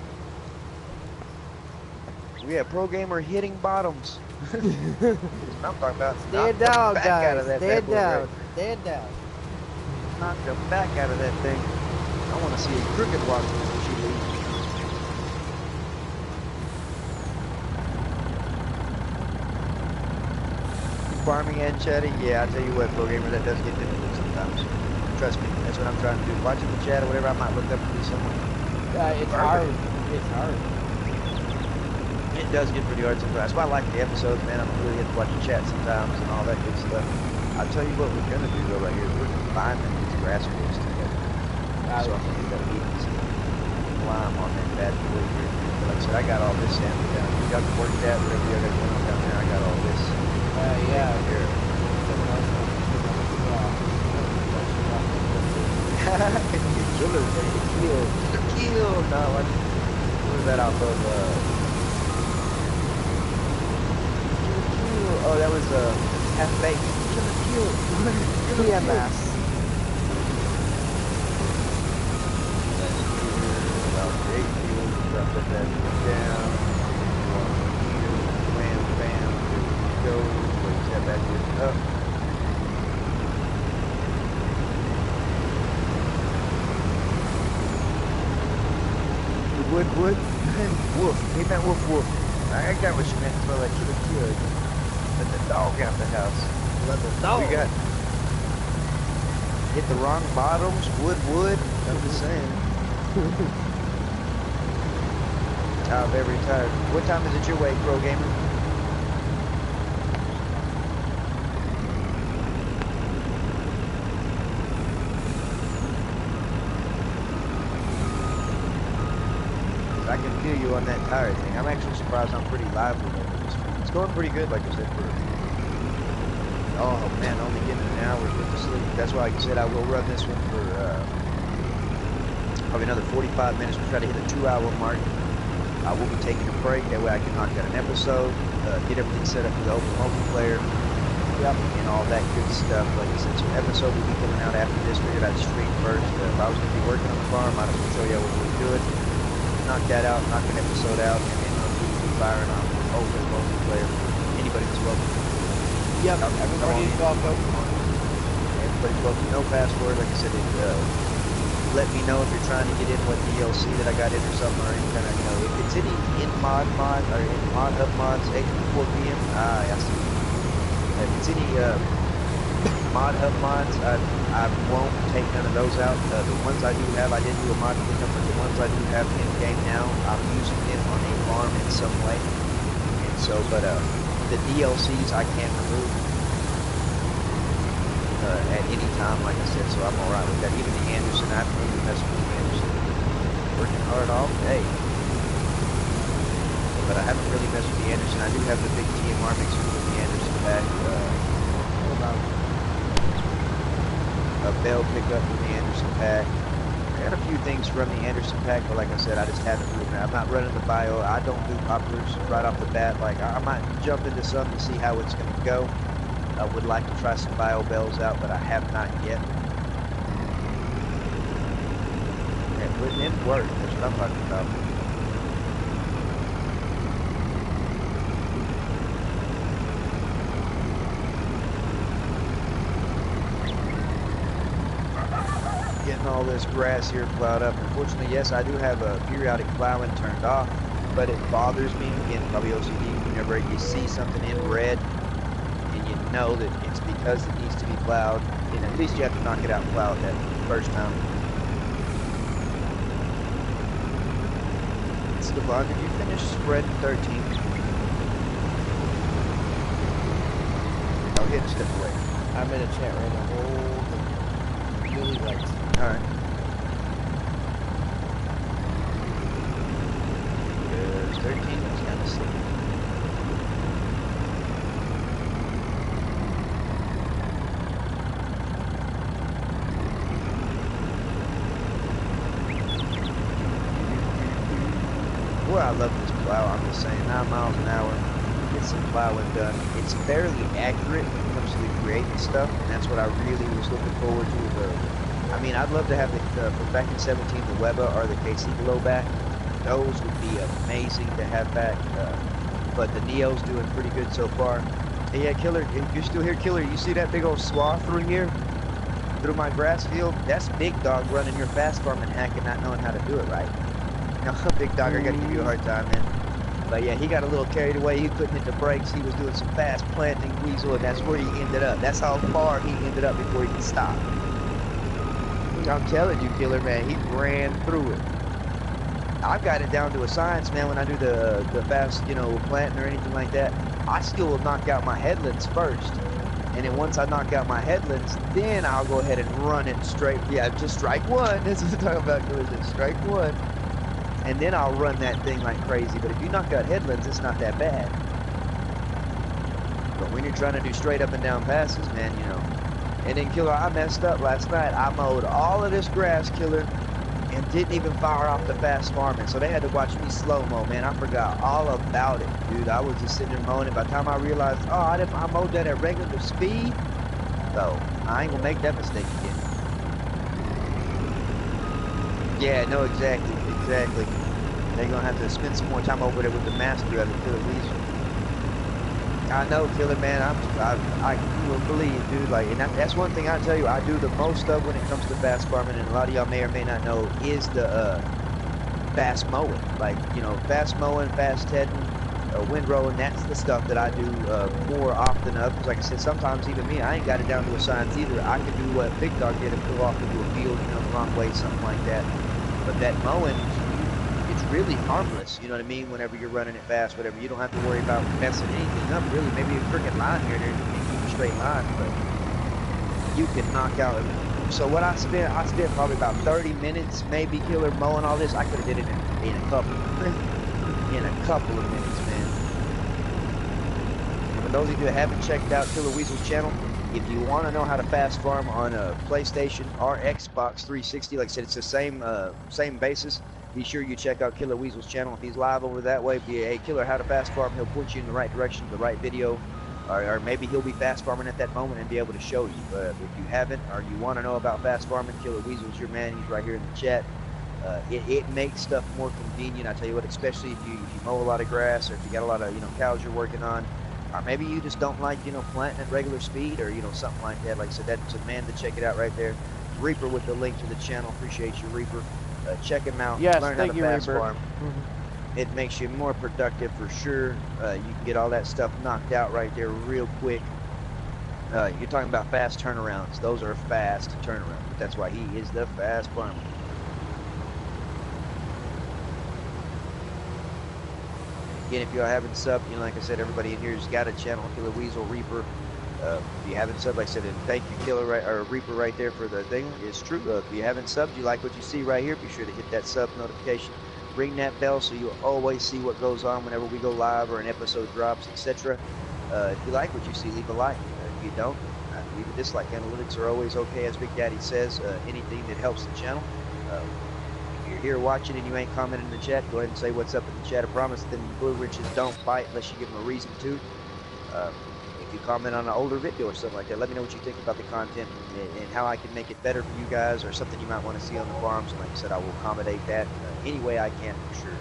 We have Pro Gamer hitting bottoms. That's what I'm talking about. Stand down, guys. Stand down. Right. Stand down. Knock the back out of that thing. I want to see a crooked walk before she leaves. Farming and chatting, yeah, I tell you what, Pro Gamer, that does get difficult sometimes. Trust me, that's what I'm trying to do. Watching the chat or whatever, I might look up and do something. It's hard. It's hard. It does get pretty hard sometimes. That's why I like the episodes, man. I'm really into watching chat sometimes and all that good stuff. I'll tell you what we're gonna do though right here. We're combining these grass fields together. So I'm gonna end up needing some lime on that bad boy here. But like I said, I got all this sample down here. Y'all can work that, whatever y'all got going on down there. I got all this. Yeah. Here. Killer, kill. No, what was that off of? Kill. Oh, that was half baked. Kill. Yeah, mass. Great field, drop that down. Bam, bam. Go. Place that back here. Up. Wood. Woof. He meant woof. I got what you meant for like kill. Let the dog out the house. Let the dog. We got hit the wrong bottoms. Wood. I'm just saying. Very tired. What time is it your way, Pro Gamer? I can feel you on that tire thing. I'm actually surprised I'm pretty lively over this. It's going pretty good, like I said, for oh man, only getting an hour worth of sleep. That's why, like I said, I will run this one for probably another 45 minutes. We'll try to hit a 2-hour mark. I will be taking a break. That way I can knock out an episode, get everything set up for the open multiplayer, and all that good stuff. Like I said, so an episode will be coming out after this. Figured I'd stream first. If I was going to be working on the farm, I'd have to show you what we were doing. Knock that out, knock an episode out, and then we'll be firing on open multiplayer. Anybody that's welcome. Yep, everybody's welcome. Everybody's welcome. No password. Like I said, let me know if you're trying to get in what DLC that I got in or something, or any kind of, if it's any in mod or in mod hub mods, 8 to 4 p.m. I see. If it's any mod hub mods, I won't take none of those out. The ones I do have, I did do a mod cleanup, but the ones I do have in game now, I'm using them on a farm in some way. And so, but the DLCs I can't remove at any time, like I said, so I'm alright with that. Even the Anderson, I haven't really messed with the Anderson. Working hard all day. But I haven't really messed with the Anderson. I do have the big TMR mixer with the Anderson pack. A bell pickup from the Anderson pack. I got a few things from the Anderson pack, but like I said, I just haven't moved. I'm not running the bio. I don't do poppers right off the bat. Like I might jump into some to see how it's going to go. I would like to try some bio bells out, but I have not yet. And putting in work, that's what I'm talking about. Getting all this grass here plowed up. Unfortunately, yes, I do have a periodic plowing turned off, but it bothers me. Again, probably OCD, whenever you see something in red, you know that it's because it needs to be plowed, and at least you have to knock it out and plow it that first time. Stefan, did you finish spread 13? I'll hit and step away. I'm in a chat right now. Hold really lights. Alright. There's 13, that's kind of sleepy. Boy, I love this plow. I'm just saying, 9 miles an hour, get some plowing done. It's fairly accurate when it comes to the creating stuff, and that's what I really was looking forward to. I mean, I'd love to have from back in 17, the Weber or the KC Glow back. Those would be amazing to have back. But the Neo's doing pretty good so far. Hey, yeah, Killer, if you're still here, Killer, you see that big old swath through here? Through my grass field? That's Big Dog running your fast farm and hacking, not knowing how to do it right. No, Big Dog, I gotta give you a hard time, man. But yeah, he got a little carried away. He couldn't hit the brakes. He was doing some fast planting weasel, and that's where he ended up. That's how far he ended up before he could stop. I'm telling you, Killer, man, he ran through it. I've got it down to a science, man, when I do the fast, planting or anything like that. I still will knock out my headlands first. And then once I knock out my headlands, then I'll go ahead and run it straight. Yeah, just strike one. That's what I'm talking about, killers. Just strike one. And then I'll run that thing like crazy. But if you knock out headlands, it's not that bad. But when you're trying to do straight up and down passes, man, you know. And then, killer, I messed up last night. I mowed all of this grass, killer, and didn't even fire off the fast farming. So they had to watch me slow-mo, man. I forgot all about it, dude. I was just sitting there mowing it. By the time I realized, oh, I mowed that at regular speed, so I ain't gonna make that mistake again. Yeah, no, exactly. They're gonna have to spend some more time over there with the master of the Killer Weasel. I know, Killer, man. I will believe, dude. Like, and that's one thing I tell you. I do the most of when it comes to fast farming, and a lot of y'all may or may not know is the fast mowing. Like, you know, fast mowing, fast tedding, windrowing. That's the stuff that I do more often of. Because, like I said, sometimes even me, I ain't got it down to a science either. I can do what Big Dog did and pull off into a field, you know, the wrong way, something like that. But that mowing, it's really harmless, you know what I mean, whenever you're running it fast, whatever. You don't have to worry about messing anything up, really. Maybe a crooked line here and there, you can keep a straight line, but you can knock out. So what I spent probably about 30 minutes, maybe, killer, mowing all this. I could have did it in a couple, in a couple of minutes, man. And for those of you that haven't checked out Killer Weasel's channel, if you want to know how to fast farm on a PlayStation or Xbox 360, like I said, it's the same basis. Be sure you check out Killer Weasel's channel. If he's live over that way, be a hey, Killer, how to fast farm. He'll point you in the right direction, the right video, or maybe he'll be fast farming at that moment and be able to show you. But if you haven't, or you want to know about fast farming, Killer Weasel's your man. He's right here in the chat. It makes stuff more convenient. I tell you what, especially if you mow a lot of grass, or if you got a lot of cows you're working on, or maybe you just don't like planting at regular speed, or something like that. Like I said, that's a man to check it out right there. Reaper with the link to the channel. Appreciate you, Reaper. Check him out. Yes, learn how to fast Reaper. farm. It makes you more productive for sure. You can get all that stuff knocked out right there real quick. You're talking about fast turnarounds. Those are fast turnarounds. That's why he is the fast farmer. Again, if y'all haven't subbed, like I said, everybody in here has got a channel, Killer Weasel, Reaper. If you haven't subbed, like I said, and thank you, Killer, or Reaper right there for the thing. It's true. If you haven't subbed, you like what you see right here, be sure to hit that sub notification. Ring that bell so you'll always see what goes on whenever we go live or an episode drops, etc. If you like what you see, leave a like. If you don't, leave a dislike. Analytics are always okay, as Big Daddy says. Anything that helps the channel. If you're here watching and you ain't commenting in the chat, go ahead and say what's up in the chat. I promise them blue riches don't bite unless you give them a reason to. If you comment on an older video or something like that, let me know what you think about the content and how I can make it better for you guys, or something you might want to see on the farms. And like I said, I will accommodate that any way I can for sure.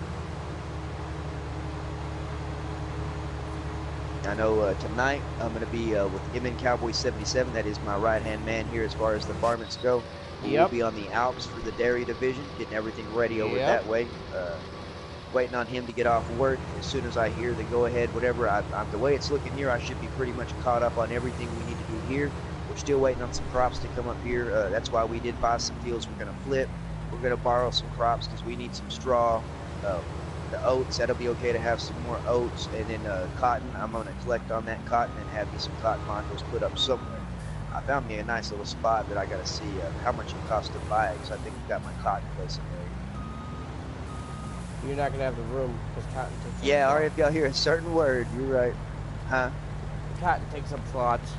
I know tonight I'm going to be with MN Cowboy 77. That is my right-hand man here as far as the varmints go. We'll be on the Alps for the dairy division, getting everything ready over that way. Waiting on him to get off work. As soon as I hear the go-ahead, whatever, the way it's looking here, I should be pretty much caught up on everything we need to do here. We're still waiting on some crops to come up here. That's why we did buy some fields we're going to flip. We're going to borrow some crops because we need some straw. The oats, that'll be okay to have some more oats. And then cotton, I'm going to collect on that cotton and have me some cotton modules put up somewhere. I found me a nice little spot that I got to see how much it costs to buy it, because I think I've got my cotton place in there. You're not going to have the room because cotton takes up Yeah, slots. or if y'all hear a certain word, you're right. Huh? Cotton takes up slots.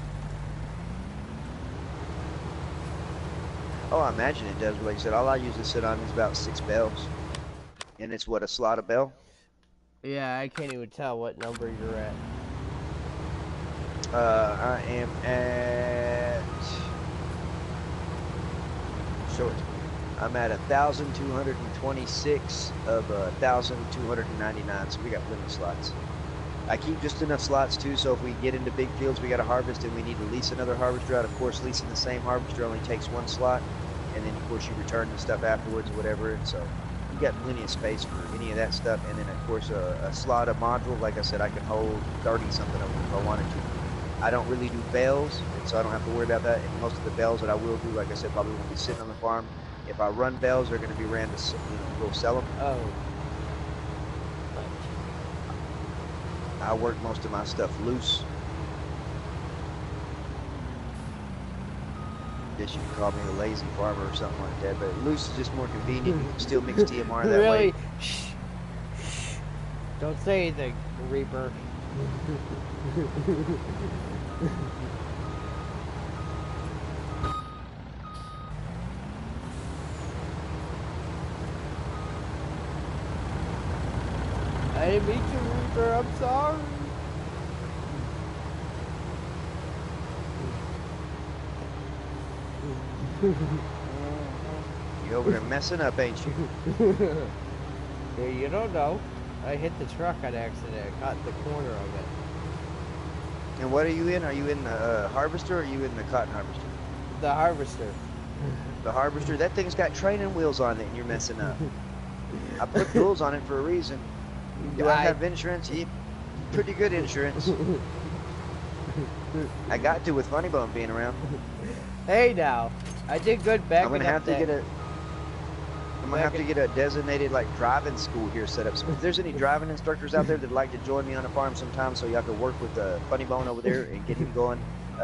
Oh, I imagine it does. But like I said, all I usually sit on is about 6 bells. And it's what, a slot of bell? Yeah, I can't even tell what number you're at. I am at... Show it to me. I'm at 1,226 of 1,299, so we got plenty of slots. I keep just enough slots too, so if we get into big fields we got to harvest and we need to lease another harvester out, of course leasing the same harvester only takes 1 slot, and then of course you return the stuff afterwards or whatever, and so you got plenty of space for any of that stuff. And then of course a slot, a module, like I said, I can hold 30 something of them if I wanted to. I don't really do bales, and so I don't have to worry about that, and most of the bales that I will do, like I said, probably won't be sitting on the farm. If I run bales, they're going to be ran to, we'll sell them. Oh. I work most of my stuff loose. guess you could call me the lazy farmer or something like that. But loose is just more convenient. You can still mix TMR that Really? way. Shh. Shh. Don't say anything, Reaper. I didn't mean to, Reaper. I'm sorry. You over there messing up, ain't you? Yeah, you don't know. I hit the truck on accident. I caught the corner of it. And what are you in? Are you in the harvester or are you in the cotton harvester? The harvester. The harvester, that thing's got training wheels on it and you're messing up. I put rules on it for a reason. Do I have insurance? Yeah, pretty good insurance. I got to with Funny Bone being around. Hey now, I did good back. I'm gonna have to get a designated like driving school here set up. So if there's any driving instructors out there that'd like to join me on a farm sometime, so y'all can work with Funny Bone over there and get him going.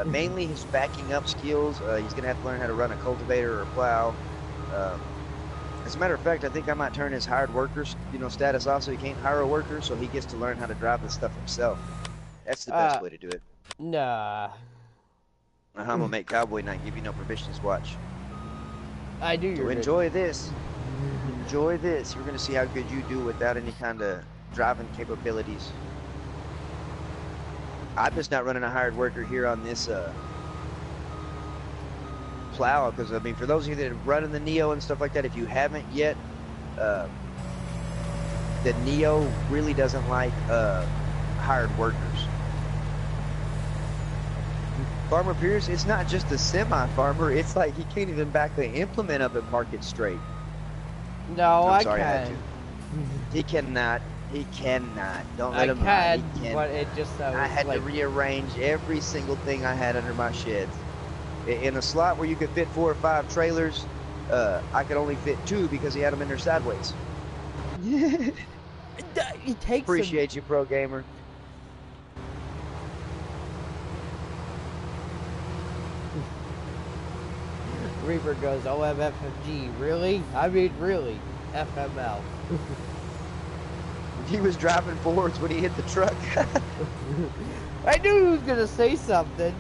Mainly his backing up skills. He's gonna have to learn how to run a cultivator or a plow. As a matter of fact, I think I might turn his hired workers, status off so he can't hire a worker, so he gets to learn how to drive this stuff himself. That's the best way to do it. Nah. I'm gonna make Cowboy Night give you no permissions. Watch. I do. So enjoy this. Enjoy this. You're gonna see how good you do without any kind of driving capabilities. I'm just not running a hired worker here on this plow, because I mean, for those of you that are running the Neo and stuff like that, if you haven't yet, the Neo really doesn't like hired workers. Farmer Pierce, it's not just a semi-farmer, it's like he can't even back the implement up and park it straight. No, I'm sorry, can. I had to. He cannot. He cannot. Don't let him can, lie. He can. but it just I had to rearrange every single thing I had under my sheds. In a slot where you could fit 4 or 5 trailers, I could only fit 2 because he had them in there sideways. It takes Appreciate you, pro gamer. Reaper goes OMFFG. Really? I mean, really? FML. He was driving forwards when he hit the truck. I knew he was gonna say something.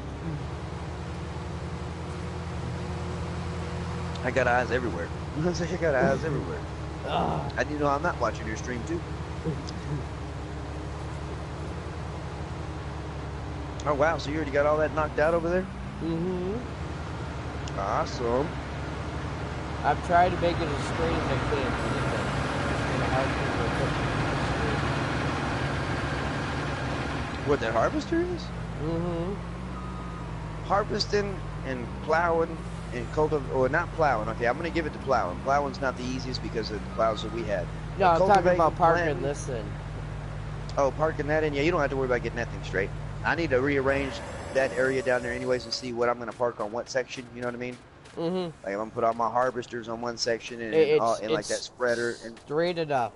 I got eyes everywhere. I was like, I got eyes everywhere. Ugh. And you know, I'm not watching your stream too. Oh wow, so you already got all that knocked out over there? Mm-hmm. Awesome. I'm trying to make it as straight as I can. It's gonna help me with What that harvester is? Mm-hmm. Harvesting and plowing and or not plowing. Okay, I'm gonna give it to plowing. Plowing's not the easiest because of the plows that we had. No, I'm talking Cultivating, about parking planting. this in. Oh, parking that in? Yeah, you don't have to worry about getting that thing straight. I need to rearrange that area down there anyways and see what I'm gonna park on what section, you know what I mean? Mm-hmm. Like I'm gonna put all my harvesters on one section and like that spreader and straight enough.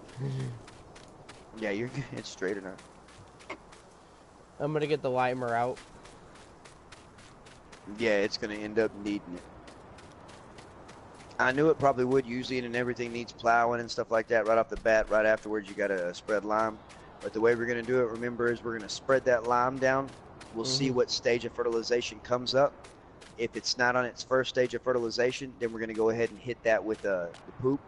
yeah, you're good. It's straight enough. I'm gonna get the limer out. Yeah, it's gonna end up needing it. I knew it probably would usually, and everything needs plowing and stuff like that right off the bat. Right afterwards, you gotta spread lime. But the way we're gonna do it, remember, is we're gonna spread that lime down. We'll see what stage of fertilization comes up. If it's not on its first stage of fertilization, then we're gonna go ahead and hit that with the poop.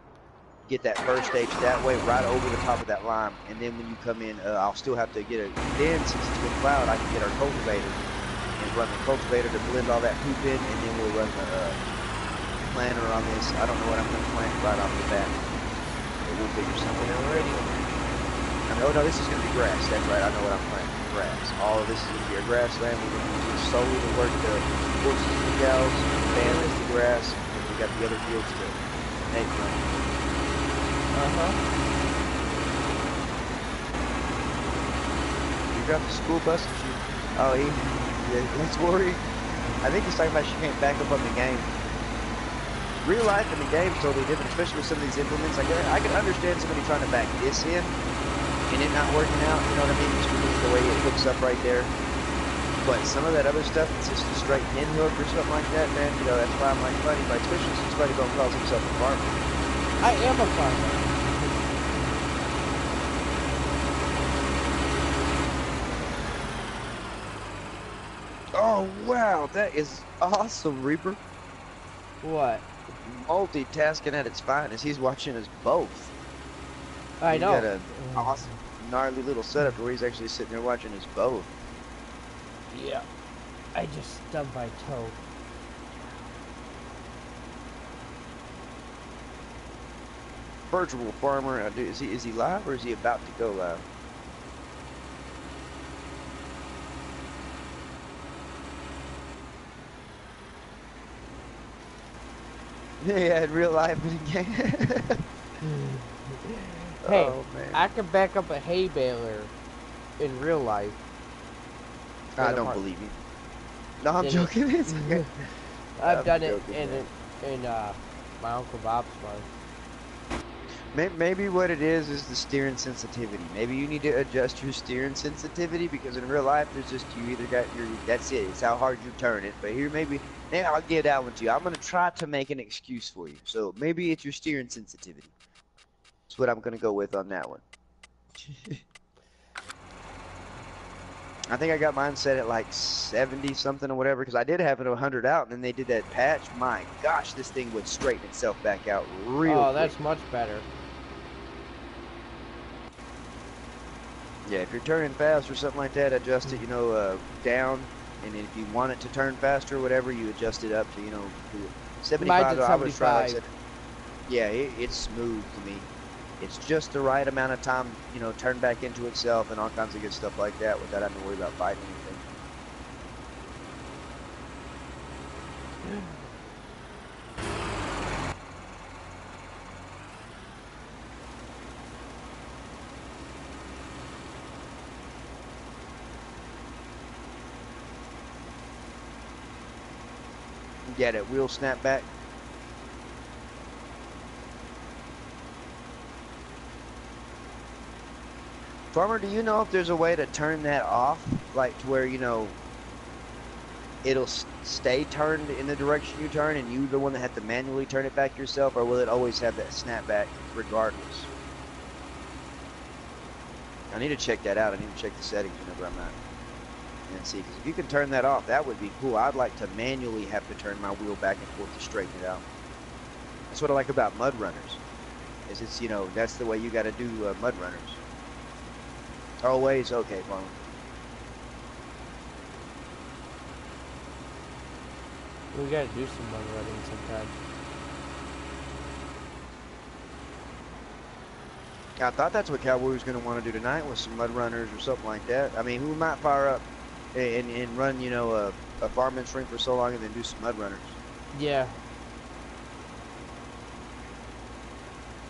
Get that first stage that way, right over the top of that lime. And then when you come in, I'll still have to get it. Then, since it's been plowed, I can get our cultivator and run the cultivator to blend all that poop in, and then we'll run the planter on this. I don't know what I'm going to plant right off the bat, but we'll figure something out. Oh no, this is going to be grass. That's right. I know what I'm planting. Grass. All of this is going to be a grassland. We're going to use it solely to work the horses and cows, families, the grass, and we got the other fields to make money. You got the school bus and she, let's worry. I think he's talking about she can't back up on the game. Real life and the game's totally different, especially with some of these implements. I can understand somebody trying to back this in and it not working out, you know what I mean? Just because of the way it hooks up right there. But some of that other stuff, it's just a straight pin hook or something like that, man. You know, that's why I'm like, buddy, like, especially since buddy don't calls himself a farmer. I am a farmer. Oh, wow, that is awesome, Reaper. What? Multitasking at its finest. He's watching us both. I know. Got an awesome, gnarly little setup where he's actually sitting there watching us both. Yeah. I just stubbed my toe. Virtual farmer, is he live or is he about to go live? Yeah, in real life again. Hey, oh, man. I can back up a hay baler in real life. I don't believe you. No, I'm joking. It's okay. I've done it joking, in my Uncle Bob's farm. Maybe what it is the steering sensitivity. Maybe you need to adjust your steering sensitivity because in real life, there's just you either got your that's it. It's how hard you turn it. But here, maybe I'll give that one to you. I'm gonna try to make an excuse for you. So maybe it's your steering sensitivity. That's what I'm gonna go with on that one. I think I got mine set at like 70 something or whatever because I did have it 100 out and then they did that patch. My gosh, this thing would straighten itself back out real quick. That's much better. Yeah, if you're turning fast or something like that, adjust it, you know, down. And if you want it to turn faster or whatever, you adjust it up to, you know, 75. I would try, like, yeah, it's smooth to me. It's just the right amount of time, you know, turn back into itself and all kinds of good stuff like that without having to worry about fighting anything. Get it, wheel snap back. Farmer, do you know if there's a way to turn that off, like to where, you know, it'll stay turned in the direction you turn and you the one that have to manually turn it back yourself, or will it always have that snap back regardless? I need to check that out. I need to check the settings whenever I'm at and see, because if you can turn that off, that would be cool. I'd like to manually have to turn my wheel back and forth to straighten it out. That's what I like about mud runners, is it's, you know, that's the way you got to do mud runners. Always okay, farmer. We gotta do some mud running sometime. I thought that's what Cowboy was going to want to do tonight, was some mud runners or something like that. I mean, who might fire up and run, you know, a farming string for so long and then do some mud runners? Yeah.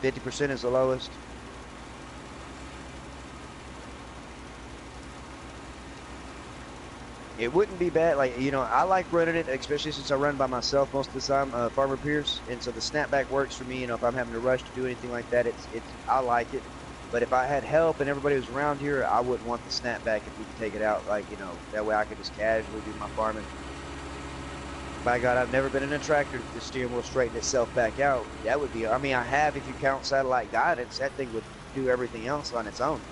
50% is the lowest. It wouldn't be bad. Like, you know, I like running it, especially since I run by myself most of the time, Farmer Pierce, and so the snapback works for me. You know, if I'm having to rush to do anything like that, I like it. But if I had help and everybody was around here, I wouldn't want the snapback if we could take it out. Like, you know, that way I could just casually do my farming. By God, I've never been in a tractor that the steering wheel straighten itself back out. That would be, I mean, I have if you count satellite guidance. That thing would do everything else on its own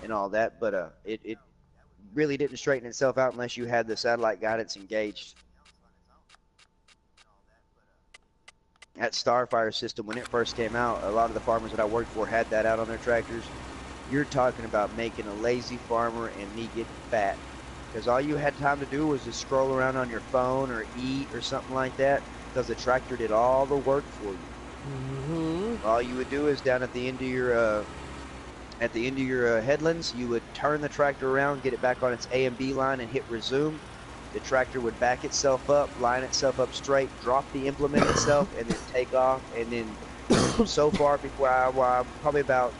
and all that. But it really didn't straighten itself out unless you had the satellite guidance engaged. That Starfire system, when it first came out, a lot of the farmers that I worked for had that out on their tractors. You're talking about making a lazy farmer and me getting fat, because all you had time to do was just scroll around on your phone or eat or something like that, because the tractor did all the work for you. Mm-hmm. All you would do is down at the end of your headlands, you would turn the tractor around, get it back on its A and B line, and hit resume. The tractor would back itself up, line itself up straight, drop the implement itself, and then take off. And then so far before probably about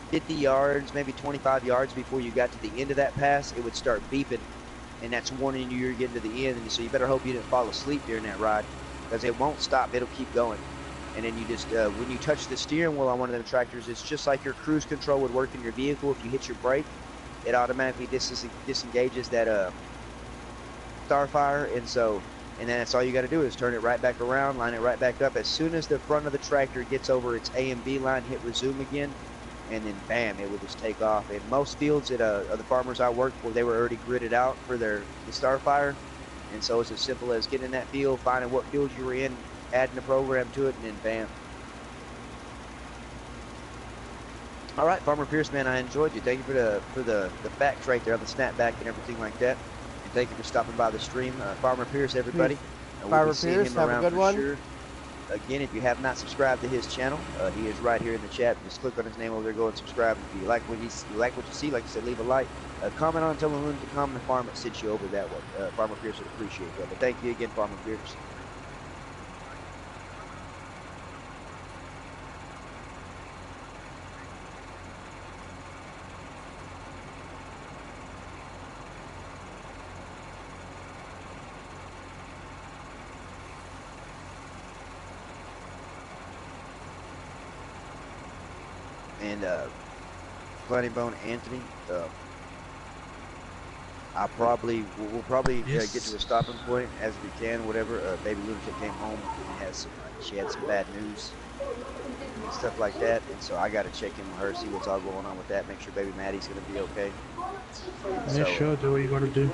50 yards, maybe 25 yards before you got to the end of that pass, it would start beeping, and that's warning you you're getting to the end. And so you better hope you didn't fall asleep during that ride, because it won't stop. It'll keep going. And then you just, when you touch the steering wheel on one of them tractors, it's just like your cruise control would work in your vehicle. If you hit your brake, it automatically disengages that Starfire, and then that's all you got to do is turn it right back around, line it right back up. As soon as the front of the tractor gets over its A and B line, hit resume again, and then bam, it would just take off. In most fields at of the farmers I worked for, they were already gridded out for the Starfire, and so it's as simple as getting in that field, finding what field you were in, adding the program to it, and then bam. All right, Farmer Pierce, man, I enjoyed you. Thank you for the facts right there on the snapback and everything like that. And thank you for stopping by the stream. Farmer Pierce, everybody. Farmer Pierce, have a good one. Sure. Again, if you have not subscribed to his channel, he is right here in the chat. Just click on his name over there, go and subscribe. If you like what you see, like I said, leave a like. Comment on, tell the Lunatic to come and farm it, sent you over that way. Farmer Pierce would appreciate that. But thank you again, Farmer Pierce. And Bloody Bone Anthony, we'll probably get to a stopping point as we can. Whatever. Baby Lunatic came home and she had some bad news and stuff like that, and so I got to check in with her, see what's all going on with that, make sure baby Maddie's gonna be okay. Yeah, sure. Do what you gotta do.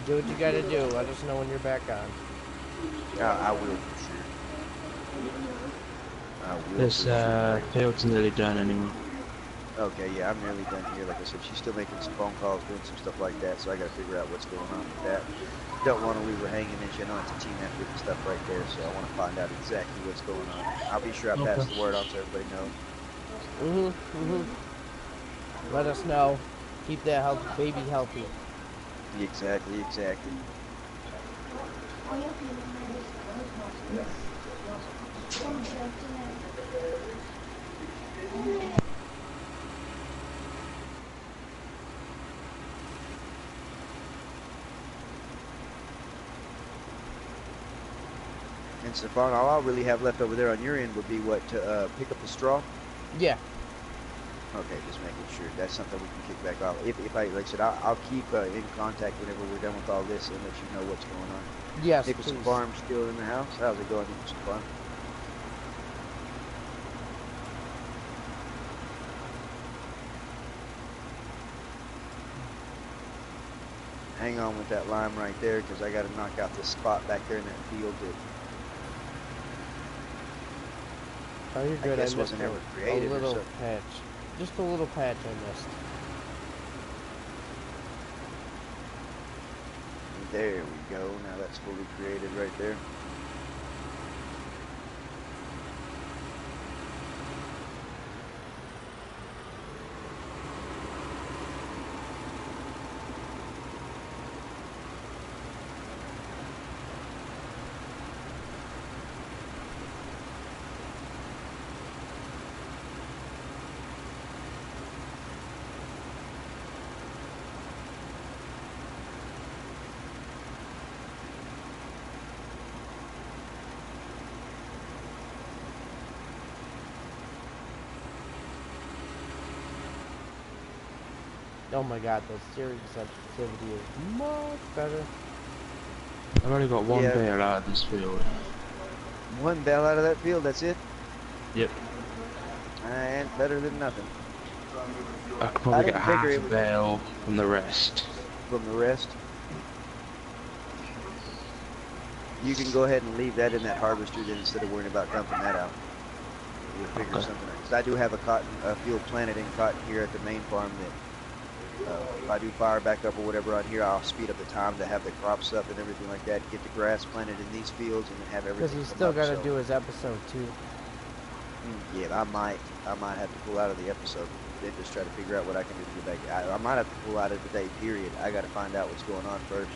Do what you gotta do. Let us know when you're back on. I will for sure. This field's nearly done anyway. Okay, yeah, I'm nearly done here. Like I said, she's still making some phone calls, doing some stuff like that, so I got to figure out what's going on with that. Don't want to leave her hanging, and you know it's a team effort and stuff right there, so I want to find out exactly what's going on. I'll be sure I pass the word on so everybody knows. Let us know. Keep that baby healthy. Exactly. And Stefan, all I'll really have left over there on your end would be what, to pick up the straw? Yeah. Okay, just making sure. That's something we can kick back off. If like I said, I'll keep in contact whenever we're done with all this and let you know what's going on. Yes, Nicholson Farm still in the house? How's it going, Nicholson Farm? Hang on with that lime right there, because I got to knock out this spot back there in that field that you're good. I guess wasn't ever created. A little patch. Just a little patch I missed. There we go. Now that's fully created right there. Oh my god, the steering sensitivity is much better. I've only got one bale out of this field. One bale out of that field, that's it? Yep. And better than nothing. I could probably get half a bale from the rest. From the rest? You can go ahead and leave that in that harvester then instead of worrying about dumping that out. We'll figure something out. 'Cause I do have a field planted in cotton here at the main farm that if I do fire back up or whatever on here, I'll speed up the time to have the crops up and everything like that, get the grass planted in these fields and then have everything. Because he's still got to do his episode too. Yeah, I might have to pull out of the episode then just try to figure out what I can do to get back. I might have to pull out of the day period. I got to find out what's going on first.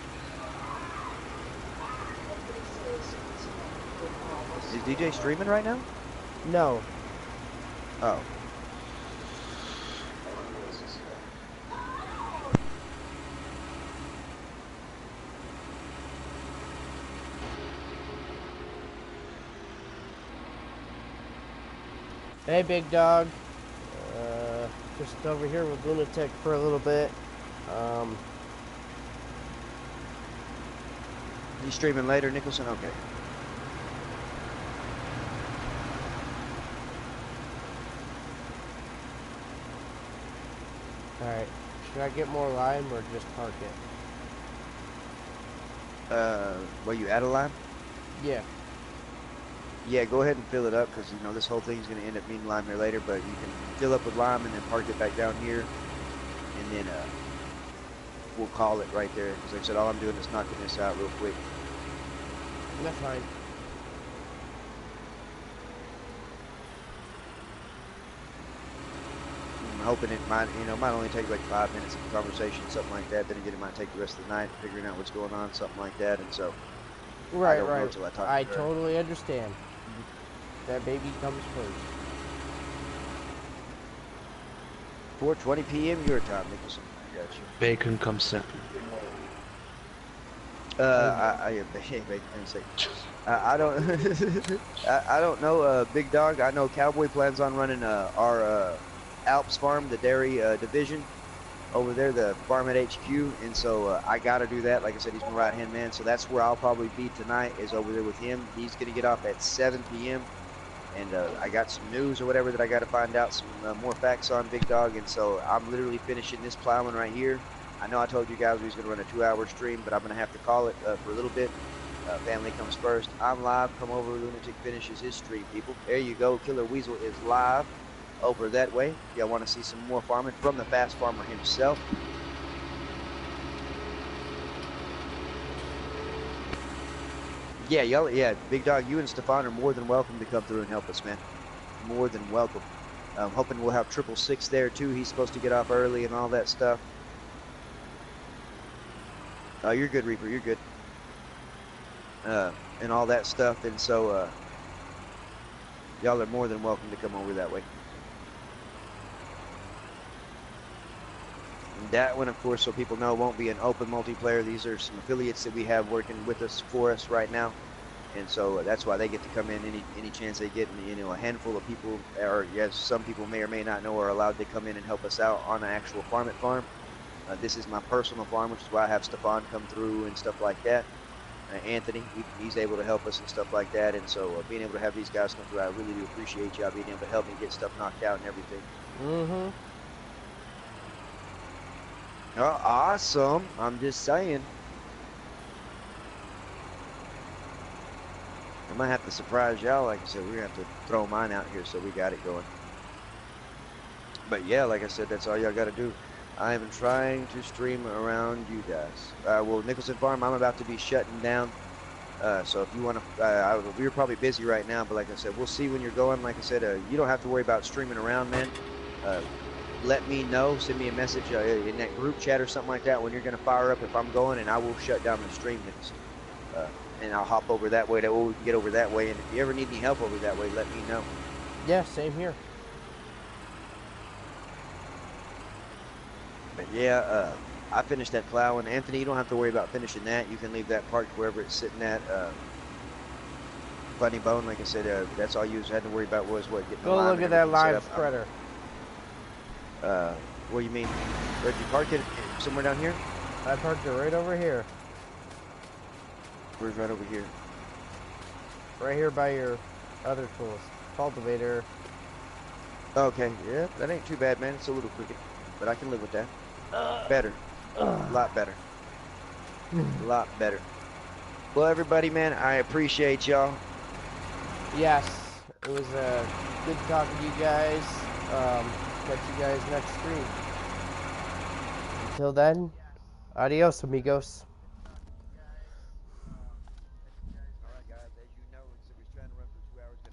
Is DJ streaming right now? No. Oh. Hey, big dog. Just over here with Lunatic for a little bit. You streaming later, Nicholson? Okay. Alright. Should I get more lime or just park it? Well, you add a lime? Yeah. Yeah, go ahead and fill it up because, you know, this whole thing is going to end up needing lime here later, but you can fill up with lime and then park it back down here. And then we'll call it right there. Because like I said, all I'm doing is knocking this out real quick. That's fine. I'm hoping it might, you know, might only take like 5 minutes of conversation, something like that. Then again, it might take the rest of the night figuring out what's going on, something like that. And so, Right, I don't know right. till I talk I to her. totally understand. That baby comes first. 4:20 p.m. your time, Nicholson. I got you. Bacon comes second. I don't, I don't know, Big Dog. I know Cowboy plans on running our Alps farm, the dairy division over there, the farm at HQ, and so I got to do that. Like I said, he's my right-hand man, so that's where I'll probably be tonight, is over there with him. He's gonna get off at 7 p.m. and I got some news or whatever that I got to find out some more facts on, Big Dog, and so I'm literally finishing this plowing right here. I know I told you guys we was going to run a 2-hour stream, but I'm going to have to call it for a little bit. Family comes first. I'm live. Come over. Lunatic finishes his stream, people. There you go. Killer Weasel is live over that way. If y'all want to see some more farming from the Fast Farmer himself. Yeah, y'all. Yeah, Big Dog, you and Stefan are more than welcome to come through and help us, man. More than welcome. I'm hoping we'll have 666 there too. He's supposed to get off early and all that stuff. Oh, you're good, Reaper. You're good. And all that stuff. And so, y'all are more than welcome to come over that way. And that one, of course, so people know, won't be an open multiplayer. These are some affiliates that we have working with us for us right now. And so that's why they get to come in any chance they get. And, you know, a handful of people, or yes, some people may or may not know, are allowed to come in and help us out on an actual farm. This is my personal farm, which is why I have Stefan come through and stuff like that. Anthony, he's able to help us and stuff like that. And so being able to have these guys come through, I really do appreciate y'all being able to help me get stuff knocked out and everything. Mm-hmm. Oh, awesome. I'm just saying. I might have to surprise y'all. Like I said, we're going to have to throw mine out here so we got it going. But yeah, like I said, that's all y'all got to do. I am trying to stream around you guys. Well, Nicholson Farm, I'm about to be shutting down. So if you want to, we're probably busy right now, but like I said, we'll see when you're going. Like I said, you don't have to worry about streaming around, man. Let me know, send me a message in that group chat or something like that when you're going to fire up if I'm going, and I will shut down the stream, Nicholson. And I'll hop over that way, that way we can get over that way. And if you ever need any help over that way, let me know. Yeah, same here. But yeah, I finished that plowing. Anthony, you don't have to worry about finishing that. You can leave that parked wherever it's sitting at. Funny Bone, like I said, that's all you had to worry about was what, getting the lime. Go look at that lime spreader. What do you mean? Where'd you park it? Somewhere down here? I parked it right over here. Where's right over here? Right here by your other tools. Cultivator. Okay, yeah, that ain't too bad, man. It's a little crooked, but I can live with that. Better. A lot better. A lot better. Well, everybody, man, I appreciate y'all. Yes, it was good talking to you guys. Catch you guys next stream. Until then, adios, amigos.